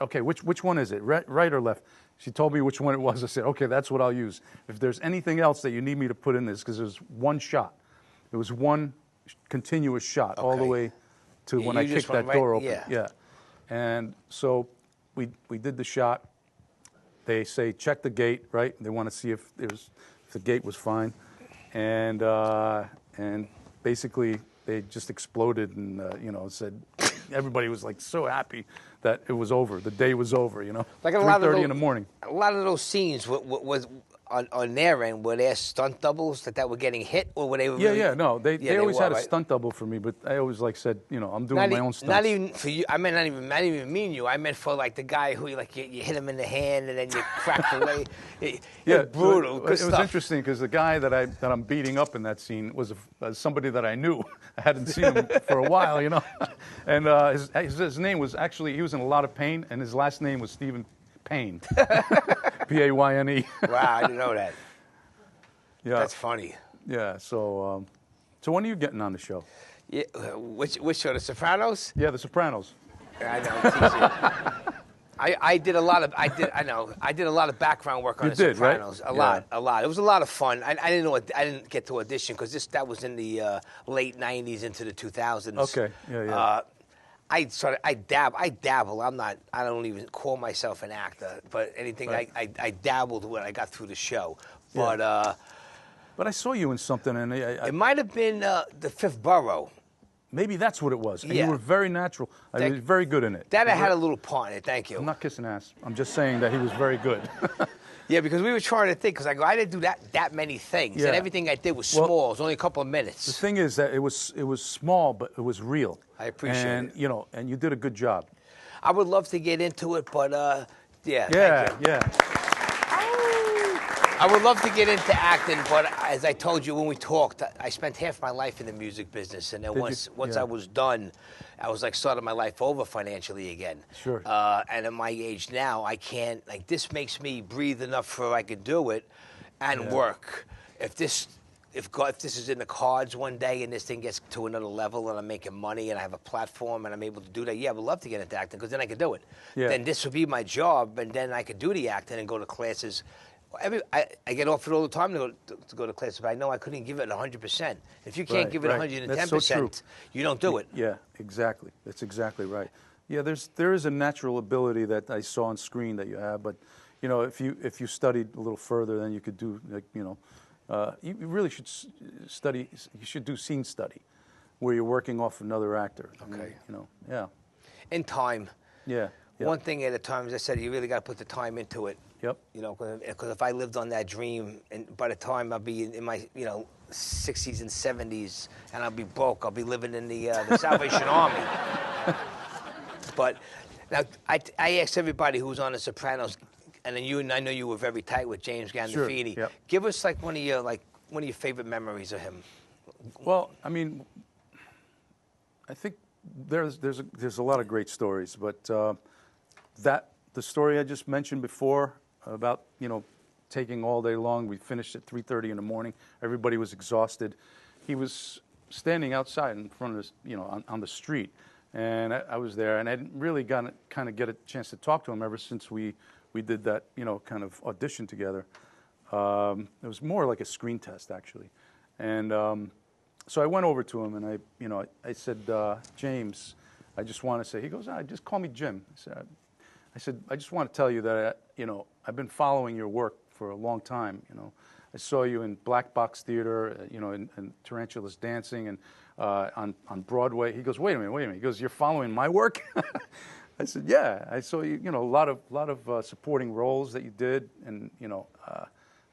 okay, which one is it, right or left? She told me which one it was. I said, okay, that's what I'll use. If there's anything else that you need me to put in this, because there's one shot. It was one continuous shot all the way to when I kicked that door open. Yeah. And so we did the shot. They say, check the gate, right? They want to see if the gate was fine. And basically they just exploded and, you know, said, everybody was like so happy that it was over. The day was over, you know. Like 3:30 in the morning. A lot of those scenes was on their end, were there stunt doubles that were getting hit, or were they? No, they always had a stunt double for me, but I always said, you know, I'm doing my own stunts. Not even for you. I meant not even mean you. I meant for like the guy who you hit him in the hand and then you crack the leg. Brutal. It was interesting because the guy that I'm beating up in that scene was somebody that I knew. I hadn't seen him for a while, you know, and his name was actually, he was in a lot of pain, and his last name was Stephen Payne. Payne. Wow, I didn't know that. Yeah, that's funny. Yeah, so when are you getting on the show? Yeah, which show? The Sopranos? Yeah, The Sopranos. I know. I did a lot of background work on The Sopranos. Right? A lot. It was a lot of fun. I didn't get to audition because that was in the late '90s into the 2000s. Okay. Yeah. I dabble. I don't even call myself an actor, but anything I dabbled when I got through the show. But I saw you in something, and it might have been The Fifth Borough. Maybe that's what it was. And you were very natural. I was very good in it. That I had a little part in it. Thank you. I'm not kissing ass. I'm just saying that he was very good. Yeah, because we were trying to think, because I didn't do that many things, and everything I did was small. It was only a couple of minutes. The thing is that it was small, but it was real. I appreciate it. You know, and you did a good job. I would love to get into it, but yeah. Yeah. I would love to get into acting, but as I told you when we talked, I spent half my life in the music business, and then once I was done, I was like starting my life over financially again. Sure. And at my age now, I can't, like, this makes me breathe enough where I could do it and work. If this is in the cards one day and this thing gets to another level and I'm making money and I have a platform and I'm able to do that, I would love to get into acting because then I could do it. Yeah. Then this would be my job, and then I could do the acting and go to classes. I get offered all the time to go to classes, but I know I couldn't give it 100%. If you can't give it 110%, you don't do it. Yeah, exactly. That's exactly right. Yeah, there is a natural ability that I saw on screen that you have, but you know, if you studied a little further, then you could do, like, you know, you really should study. You should do scene study, where you're working off another actor. Okay. You know, yeah. In time. Yeah. One thing at a time. As I said, you really got to put the time into it. Yep. You know, because if I lived on that dream, and by the time I'll be in my 60s and 70s, and I'll be broke, I'll be living in the Salvation Army. But now I asked everybody who was on The Sopranos, and then I know you were very tight with James Gandolfini. Sure. Yep. Give us like one of your favorite memories of him. Well, I mean, I think there's a lot of great stories, but the story I just mentioned before about, you know, taking all day long. We finished at 3:30 in the morning. Everybody was exhausted. He was standing outside in front of us, you know, on the street, and I was there, and I didn't really kind of get a chance to talk to him ever since we did that, you know, kind of audition together. It was more like a screen test, actually, and so I went over to him and I said, James, I just want to say. He goes, just call me Jim. I said, I just want to tell you that, I've been following your work for a long time, I saw you in Black Box Theater, in Tarantulas Dancing, and on Broadway. He goes, wait a minute. He goes, you're following my work? I said, yeah. I saw you, a lot of supporting roles that you did, and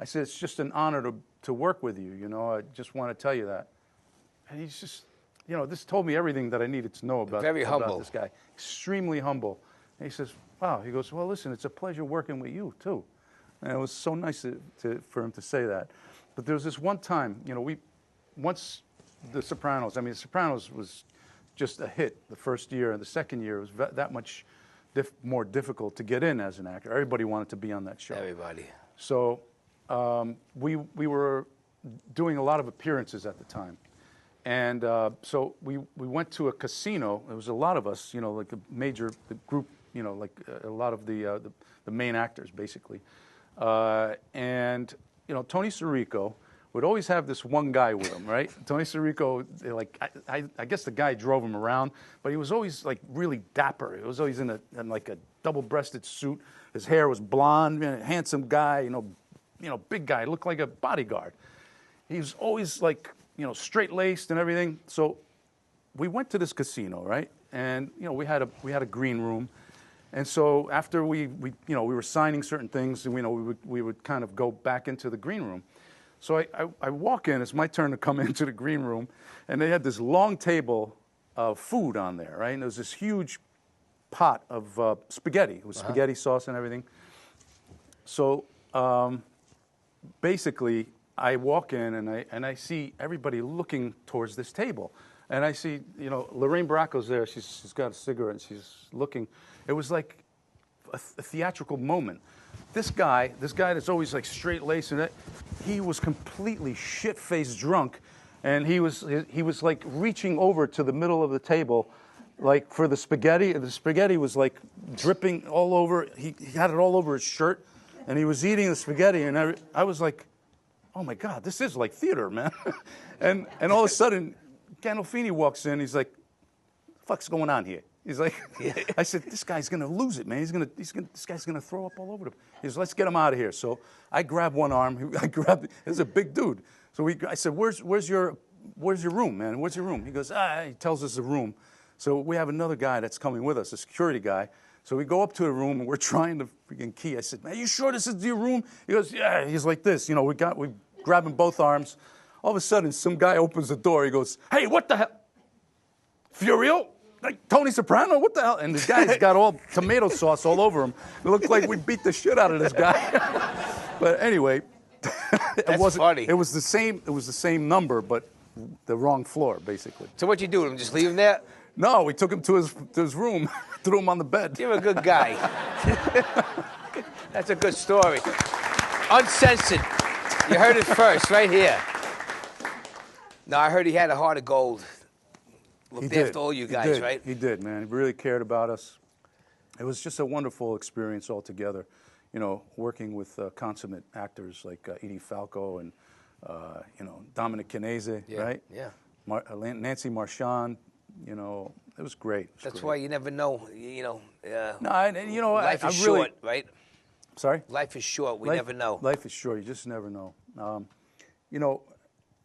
I said, it's just an honor to work with you. I just want to tell you that. And he's just, this told me everything that I needed to know about this guy. Extremely humble. And he says, wow. He goes, well, listen, it's a pleasure working with you too. And it was so nice for him to say that. But there was this one time, once The Sopranos, The Sopranos was just a hit the first year, and the second year it was that much more difficult to get in as an actor. Everybody wanted to be on that show. Everybody. So we were doing a lot of appearances at the time. And so we went to a casino. There was a lot of us, like a major group, like a lot of the main actors, basically. And Tony Sirico would always have this one guy with him, right? Tony Sirico, I guess the guy drove him around, but he was always like really dapper. He was always in like a double-breasted suit. His hair was blonde, handsome guy, big guy, looked like a bodyguard. He was always like, straight-laced and everything. So we went to this casino, right? And we had a green room. And so after we were signing certain things, and we would kind of go back into the green room. So I walk in. It's my turn to come into the green room, and they had this long table of food on there, right? And there was this huge pot of spaghetti. It was spaghetti sauce and everything. So basically, I walk in and I see everybody looking towards this table, and I see Lorraine Bracco's there. She's got a cigarette and she's looking. It was like a theatrical moment. This guy that's always like straight laced, and he was completely shit-faced drunk, and he was like reaching over to the middle of the table, like for the spaghetti. The spaghetti was like dripping all over. He had it all over his shirt, and he was eating the spaghetti, and I was like, oh my God, this is like theater, man. and all of a sudden, Gandolfini walks in. He's like, what the fuck's going on here? He's like, I said, this guy's gonna lose it, man. This guy's gonna throw up all over him. He says, let's get him out of here. So I grabbed one arm. It's a big dude. So I said, where's your room, man? Where's your room? He goes, he tells us the room. So we have another guy that's coming with us, a security guy. So we go up to the room and we're trying to freaking key. I said, man, you sure this is your room? He goes, yeah. He's like this, we grab him both arms. All of a sudden, some guy opens the door. He goes, hey, what the hell? Furio? Like Tony Soprano? What the hell? And the guy's got all tomato sauce all over him. It looked like we beat the shit out of this guy. But anyway, That's funny. It was the same number, but the wrong floor, basically. So what'd you do with him? Just leave him there? No, we took him to his room, threw him on the bed. You're a good guy. That's a good story. Uncensored. You heard it first, right here. No, I heard he had a heart of gold. Looked after all you guys, right? He did, man. He really cared about us. It was just a wonderful experience altogether, working with consummate actors like Edie Falco and, Dominic Canese, right? Yeah. Nancy Marchand, it was great. That's why you never know, life is short, right? Sorry? Life is short. We never know. Life is short. You just never know.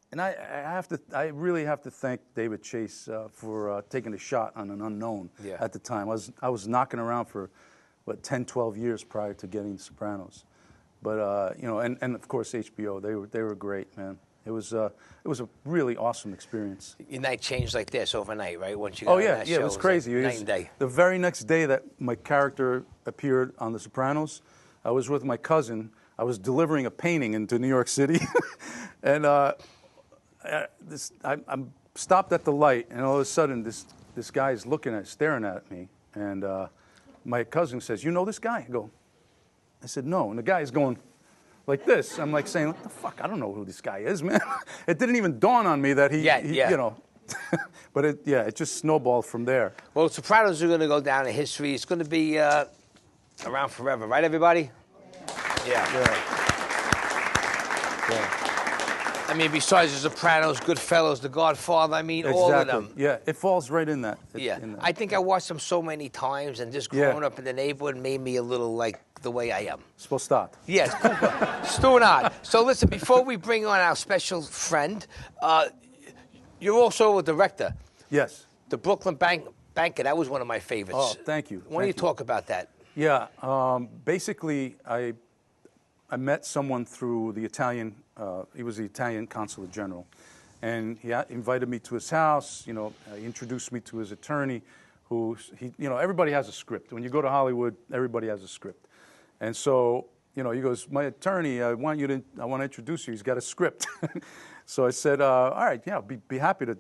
And I really have to thank David Chase for taking a shot on an unknown at the time. I was knocking around for 10, 12 years prior to getting The Sopranos, but and of course HBO. They were great, man. It was a really awesome experience. Your night changed like this overnight, right? Once you got on that show, it was crazy. Night and day. The very next day that my character appeared on The Sopranos, I was with my cousin. I was delivering a painting into New York City, and I'm stopped at the light, and all of a sudden this guy is staring at me, and my cousin says, "You know this guy?" I said, "No," and the guy is going like this. I'm like saying, "What the fuck? I don't know who this guy is, man." It didn't even dawn on me that he but it just snowballed from there. Well, Sopranos are going to go down in history. It's going to be around forever, right, everybody? Yeah. I mean, besides The Sopranos, Goodfellas, The Godfather, I mean, all of them. Yeah, it falls right in that. Yeah, in that. I think I watched them so many times, and just growing up in the neighborhood made me a little like the way I am. Spostat. Yes, Stunad. So listen, before we bring on our special friend, you're also a director. Yes. The Brooklyn Banker, that was one of my favorites. Oh, thank you. Why don't you talk about that? Yeah, basically, I met someone through the Italian, he was the Italian Consulate General, and he invited me to his house, he introduced me to his attorney, everybody has a script. When you go to Hollywood, everybody has a script. And so, he goes, my attorney, I want to introduce you, he's got a script. So I said, all right, yeah, be happy to,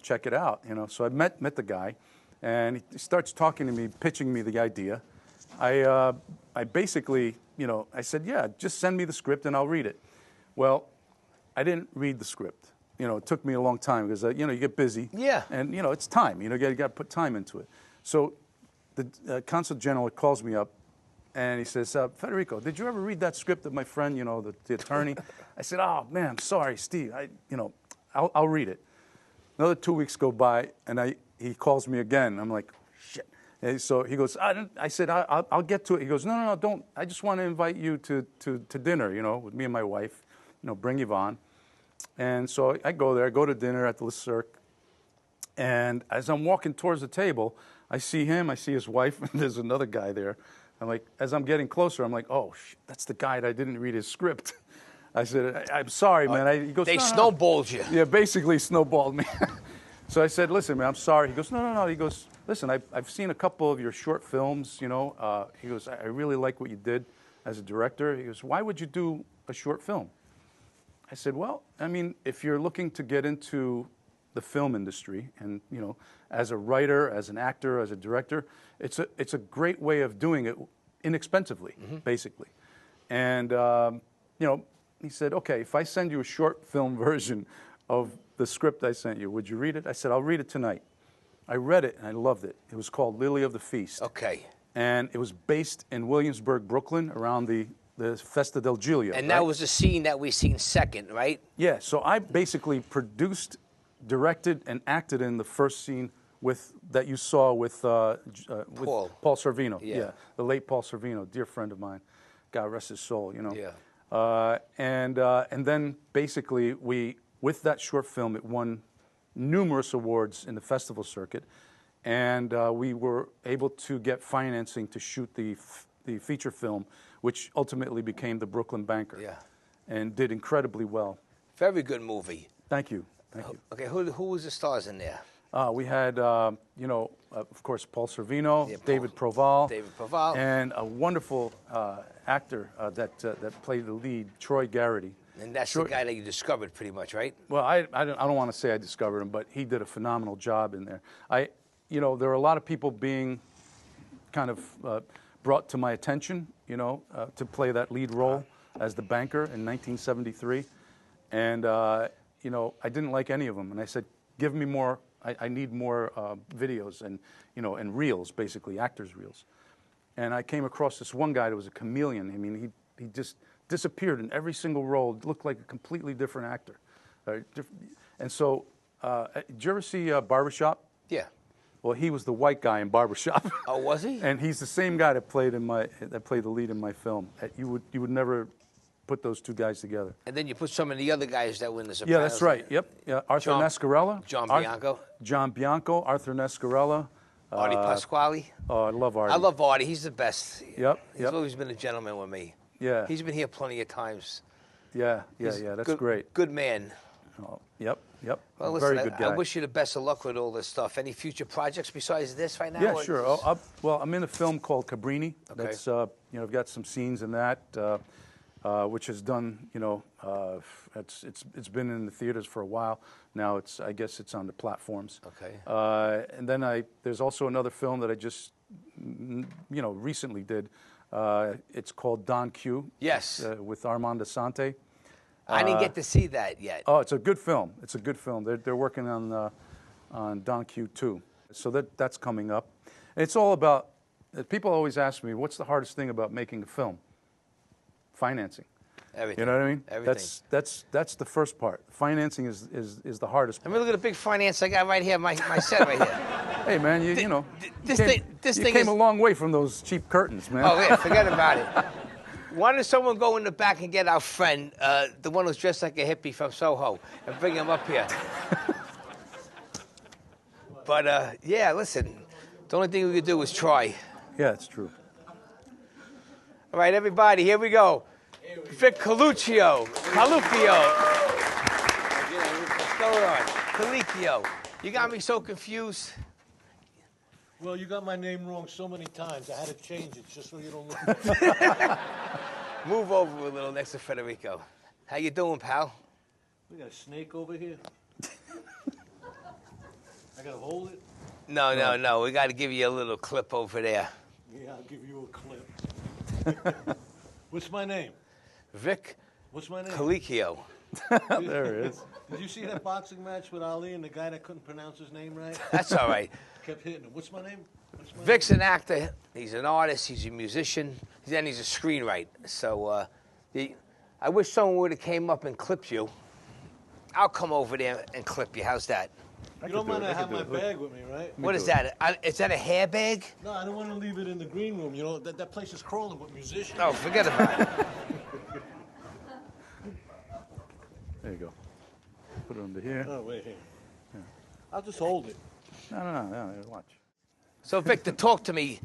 check it out, So I met the guy, and he starts talking to me, pitching me the idea. I basically, I said, yeah, just send me the script and I'll read it. Well, I didn't read the script. It took me a long time because, you get busy. Yeah. And, it's time. You got to put time into it. So the Consul General calls me up and he says, Federico, did you ever read that script of my friend, the attorney? I said, oh, man, I'm sorry, Steve. I'll read it. Another 2 weeks go by and he calls me again. I'm like, shit. And so he goes, I said, I'll get to it. He goes, no, don't. I just want to invite you to dinner, with me and my wife, bring Yvonne. And so I go there, I go to dinner at the Le Cirque. And as I'm walking towards the table, I see him, I see his wife, and there's another guy there. I'm like, as I'm getting closer, I'm like, oh, that's the guy that didn't read his script. I said, I'm sorry, man. He goes, they snowballed you. Yeah, basically snowballed me. So I said, listen, man, I'm sorry. He goes, no. He goes, listen, I've seen a couple of your short films, He goes, I really like what you did as a director. He goes, why would you do a short film? I said, well, I mean, if you're looking to get into the film industry and, as a writer, as an actor, as a director, it's a great way of doing it inexpensively, basically. And, he said, okay, if I send you a short film version of the script I sent you, would you read it? I said, I'll read it tonight. I read it and I loved it. It was called Lily of the Feast. Okay. And it was based in Williamsburg, Brooklyn, around the Festa del Giglio. And that was the scene that we seen second, right? Yeah, so I basically produced, directed, and acted in the first scene that you saw with Paul Sorvino. Yeah, the late Paul Sorvino, dear friend of mine. God rest his soul, Yeah. And then basically with that short film, it won numerous awards in the festival circuit, and we were able to get financing to shoot the feature film, which ultimately became The Brooklyn Banker. Yeah. And did incredibly well. Very good movie. Thank you. Okay, who was the stars in there? We had, of course, Paul Sorvino, David Proval. And a wonderful actor that played the lead, Troy Garrity. And that's the guy that you discovered pretty much, right? Well, I don't want to say I discovered him, but he did a phenomenal job in there. There are a lot of people being kind of brought to my attention, to play that lead role as the banker in 1973. And, I didn't like any of them. And I said, give me more. I need more videos and, and reels, basically, actors' reels. And I came across this one guy that was a chameleon. I mean, he just disappeared in every single role. Looked like a completely different actor. And so, did you ever see Barbershop? Yeah. Well, he was the white guy in Barbershop. Oh, was he? And he's the same guy that played the lead in my film. You would never put those two guys together. And then you put some of the other guys that were in the Sopranos. Yeah, that's right. Yep. Yeah, Arthur Nescarella. John Bianco. Arthur Nescarella. Artie Pasquale. Oh, I love Artie. I love Artie. He's the best. Yep. He's always been a gentleman with me. Yeah. He's been here plenty of times. Yeah. That's great. Good man. Oh, yep. Well, very listen, good guy. I wish you the best of luck with all this stuff. Any future projects besides this right now? Yeah, sure. I'm in a film called Cabrini. Okay. That's I've got some scenes in that, which has done it's been in the theaters for a while. Now I guess it's on the platforms. Okay. And then there's also another film that I just recently did. It's called Don Q. Yes. With Armand Asante. I didn't get to see that yet. Oh, it's a good film. They're working on Don Q 2. So that's coming up. And it's all about, people always ask me, what's the hardest thing about making a film? Financing. Everything. You know what I mean? Everything. That's the first part. Financing is the hardest I part. mean, look at the big finance I got right here, my set right here. Hey, man, you know, This you thing came is a long way from those cheap curtains, man. Oh, yeah, forget about it. Why does someone go in the back and get our friend, the one who's dressed like a hippie from Soho, and bring him up here? But, yeah, listen, the only thing we could do is try. Yeah, it's true. All right, everybody, here we go. Vic Colicchio. What's going on? Colicchio. You got me so confused. Well, you got my name wrong so many times. I had to change it just so you don't look. Move over a little next to Federico. How you doing, pal? We got a snake over here. I gotta hold it? No. We got to give you a little clip over there. Yeah, I'll give you a clip. What's my name? Vic. What's my name? Colicchio. There it is. Did you see that boxing match with Ali and the guy that couldn't pronounce his name right? That's all right. Kept hitting him. What's my name? Vic's an actor. He's an artist. He's a musician. Then he's a screenwriter. So I wish someone would have came up and clipped you. I'll come over there and clip you. How's that? You don't mind I have my bag with me, right? What is that? Is that a hair bag? No, I don't want to leave it in the green room. You know, that place is crawling with musicians. Oh, forget about it. There you go. Put it under here. Oh, wait here. Yeah. I'll just hold it. No, watch. So, Victor, talk to me.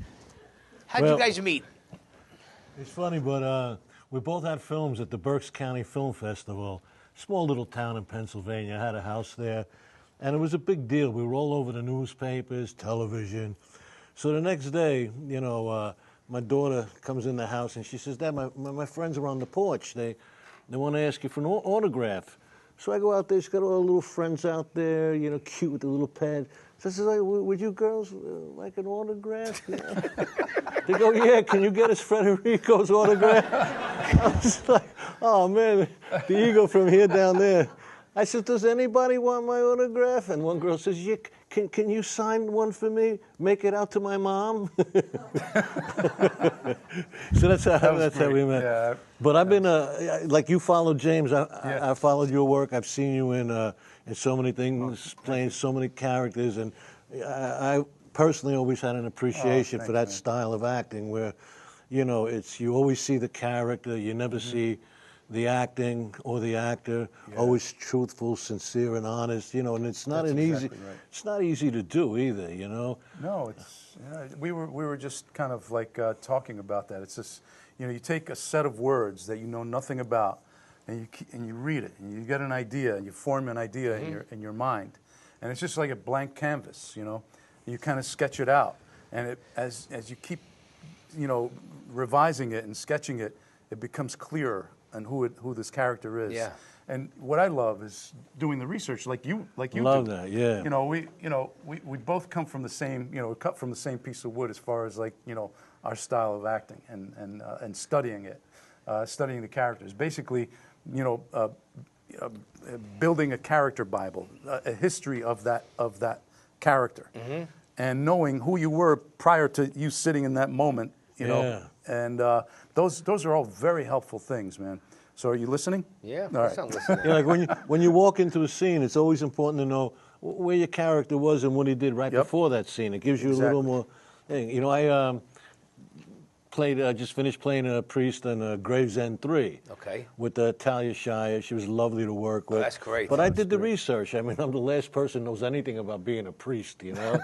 How'd you guys meet? It's funny, but we both had films at the Berks County Film Festival. Small little town in Pennsylvania. I had a house there. And it was a big deal. We were all over the newspapers, television. So the next day, you know, my daughter comes in the house and she says, Dad, my friends are on the porch. They want to ask you for an autograph. So I go out there. She's got all her little friends out there, you know, cute with the little pen. So I says, hey, would you girls like an autograph? Yeah. They go, yeah, can you get us Federico's autograph? I was like, oh, man, the ego from here down there. I said, does anybody want my autograph? And one girl says, yeah, can you sign one for me? Make it out to my mom? So that's how we met. Yeah, but I've been, like you followed James, I followed your work. I've seen you in so many things, playing so many characters. And I personally always had an appreciation for that style of acting where, you know, you always see the character, you never see the acting or the actor, always truthful, sincere, and honest, you know, and it's not it's not easy to do either, you know. No, we were just kind of like talking about that. It's just, you know, you take a set of words that you know nothing about, and you read it, and you get an idea, and you form an idea in your mind, and it's just like a blank canvas, you know. You kind of sketch it out, and as you keep, you know, revising it and sketching it, it becomes clearer and who this character is. Yeah. And what I love is doing the research like you love do. that, yeah. You know, we both come from the same, you know, cut from the same piece of wood as far as like, you know, our style of acting and studying it, studying the characters. Basically, you know, building a character Bible, a history of that character, and knowing who you were prior to you sitting in that moment. You know, and those are all very helpful things, man. So are you listening? Yeah, all right. I'm listening. Yeah, like when you walk into a scene, it's always important to know where your character was and what he did right before that scene. It gives you a little more thing. You know, I just finished playing a priest in Gravesend 3. Okay. With Talia Shire. She was lovely to work with. Oh, that's great. But I did the research. I mean, I'm the last person who knows anything about being a priest, you know.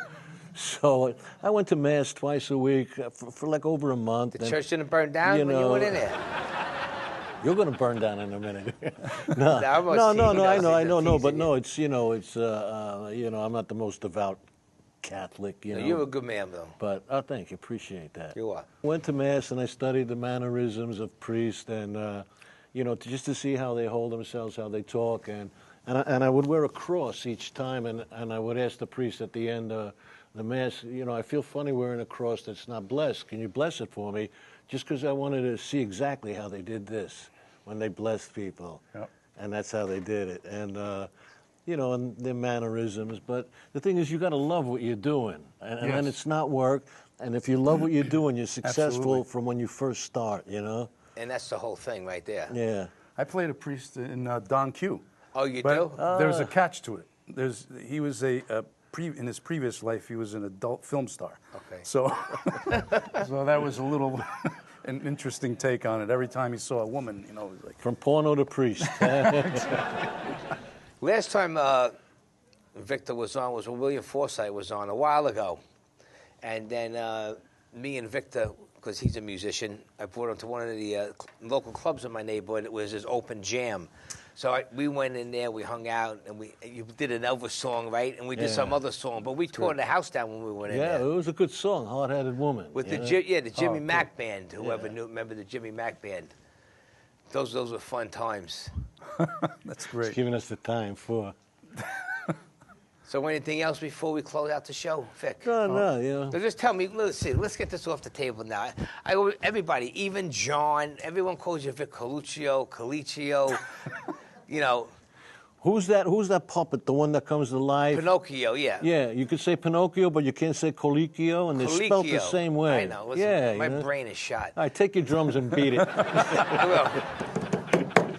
So I went to Mass twice a week for like over a month. The church didn't burn down when you went in there? You're going to burn down in a minute. No, I know, but no, it's, you know, I'm not the most devout Catholic, you know. You're a good man, though. But, thank you, appreciate that. You are. I went to Mass and I studied the mannerisms of priests and, you know, just to see how they hold themselves, how they talk. And I would wear a cross each time and I would ask the priest at the end, the Mass, you know, I feel funny wearing a cross that's not blessed. Can you bless it for me? Just because I wanted to see exactly how they did this when they blessed people. Yep. And that's how they did it. And, you know, and their mannerisms. But the thing is, you got to love what you're doing. And then it's not work. And if you love what you're doing, you're successful from when you first start, you know? And that's the whole thing right there. Yeah. I played a priest in Don Q. Oh, you but do? There's a catch to it. He was in his previous life, he was an adult film star. Okay. So, so that was a little an interesting take on it. Every time he saw a woman, you know, like from porno to priest. Last time Victor was on was when William Forsythe was on a while ago, and then me and Victor, because he's a musician, I brought him to one of the local clubs in my neighborhood. It was his open jam. So we went in there, we hung out, and you did an Elvis song, right? And we did some other song, but we tore the house down when we went in there. Yeah, it was a good song, Hard Headed Woman. With the Jimmy Mack Band, whoever knew, remember the Jimmy Mack Band. Those were fun times. That's great. It's giving us the time for. So anything else before we close out the show, Vic? No, you know. So just tell me, let's get this off the table now. Everybody, even John, everyone calls you Vic Colicchio, you know. Who's that puppet, the one that comes to life? Pinocchio, yeah. Yeah, you could say Pinocchio, but you can't say Colicchio, and they're spelled the same way. I know. Listen, my brain is shot. All right, take your drums and beat it. I will.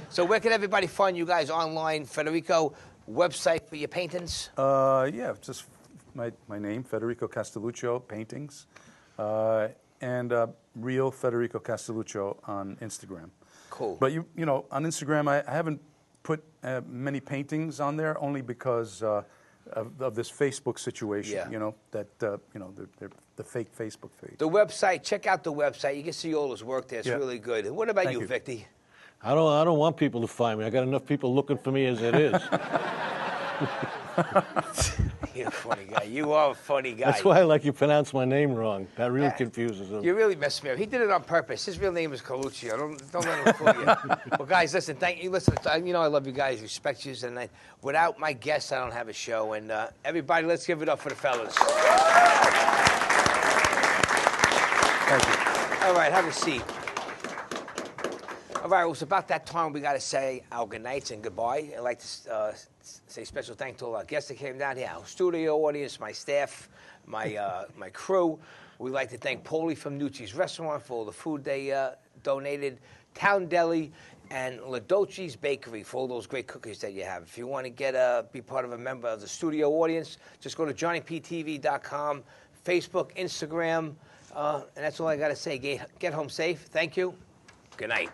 So where can everybody find you guys online, Federico? Website for your paintings? Yeah, just my name, Federico Castelluccio Paintings, and real Federico Castelluccio on Instagram. Cool. But you know, on Instagram, I haven't put many paintings on there only because of this Facebook situation. Yeah. You know that you know they're the fake Facebook page. The website. Check out the website. You can see all his work there. It's really good. And what about you, Victy? I don't want people to find me. I got enough people looking for me as it is. You're a funny guy. You are a funny guy. That's why I like you pronounce my name wrong. That really confuses them. You really messed me up. He did it on purpose. His real name is Colicchio. Don't let him fool you. Well, guys, listen. Thank you. Listen, you know I love you guys. Respect you. And without my guests, I don't have a show. And everybody, let's give it up for the fellas. Thank you. All right, have a seat. All right, well, it's about that time we got to say our good nights and goodbye. I'd like to say special thanks to all our guests that came down here, our studio audience, my staff, my crew. We'd like to thank Paulie from Nucci's Restaurant for all the food they donated, Town Deli, and La Dolce's Bakery for all those great cookies that you have. If you want to be part of a member of the studio audience, just go to JohnnyPTV.com, Facebook, Instagram, and that's all I got to say. Get home safe. Thank you. Good night.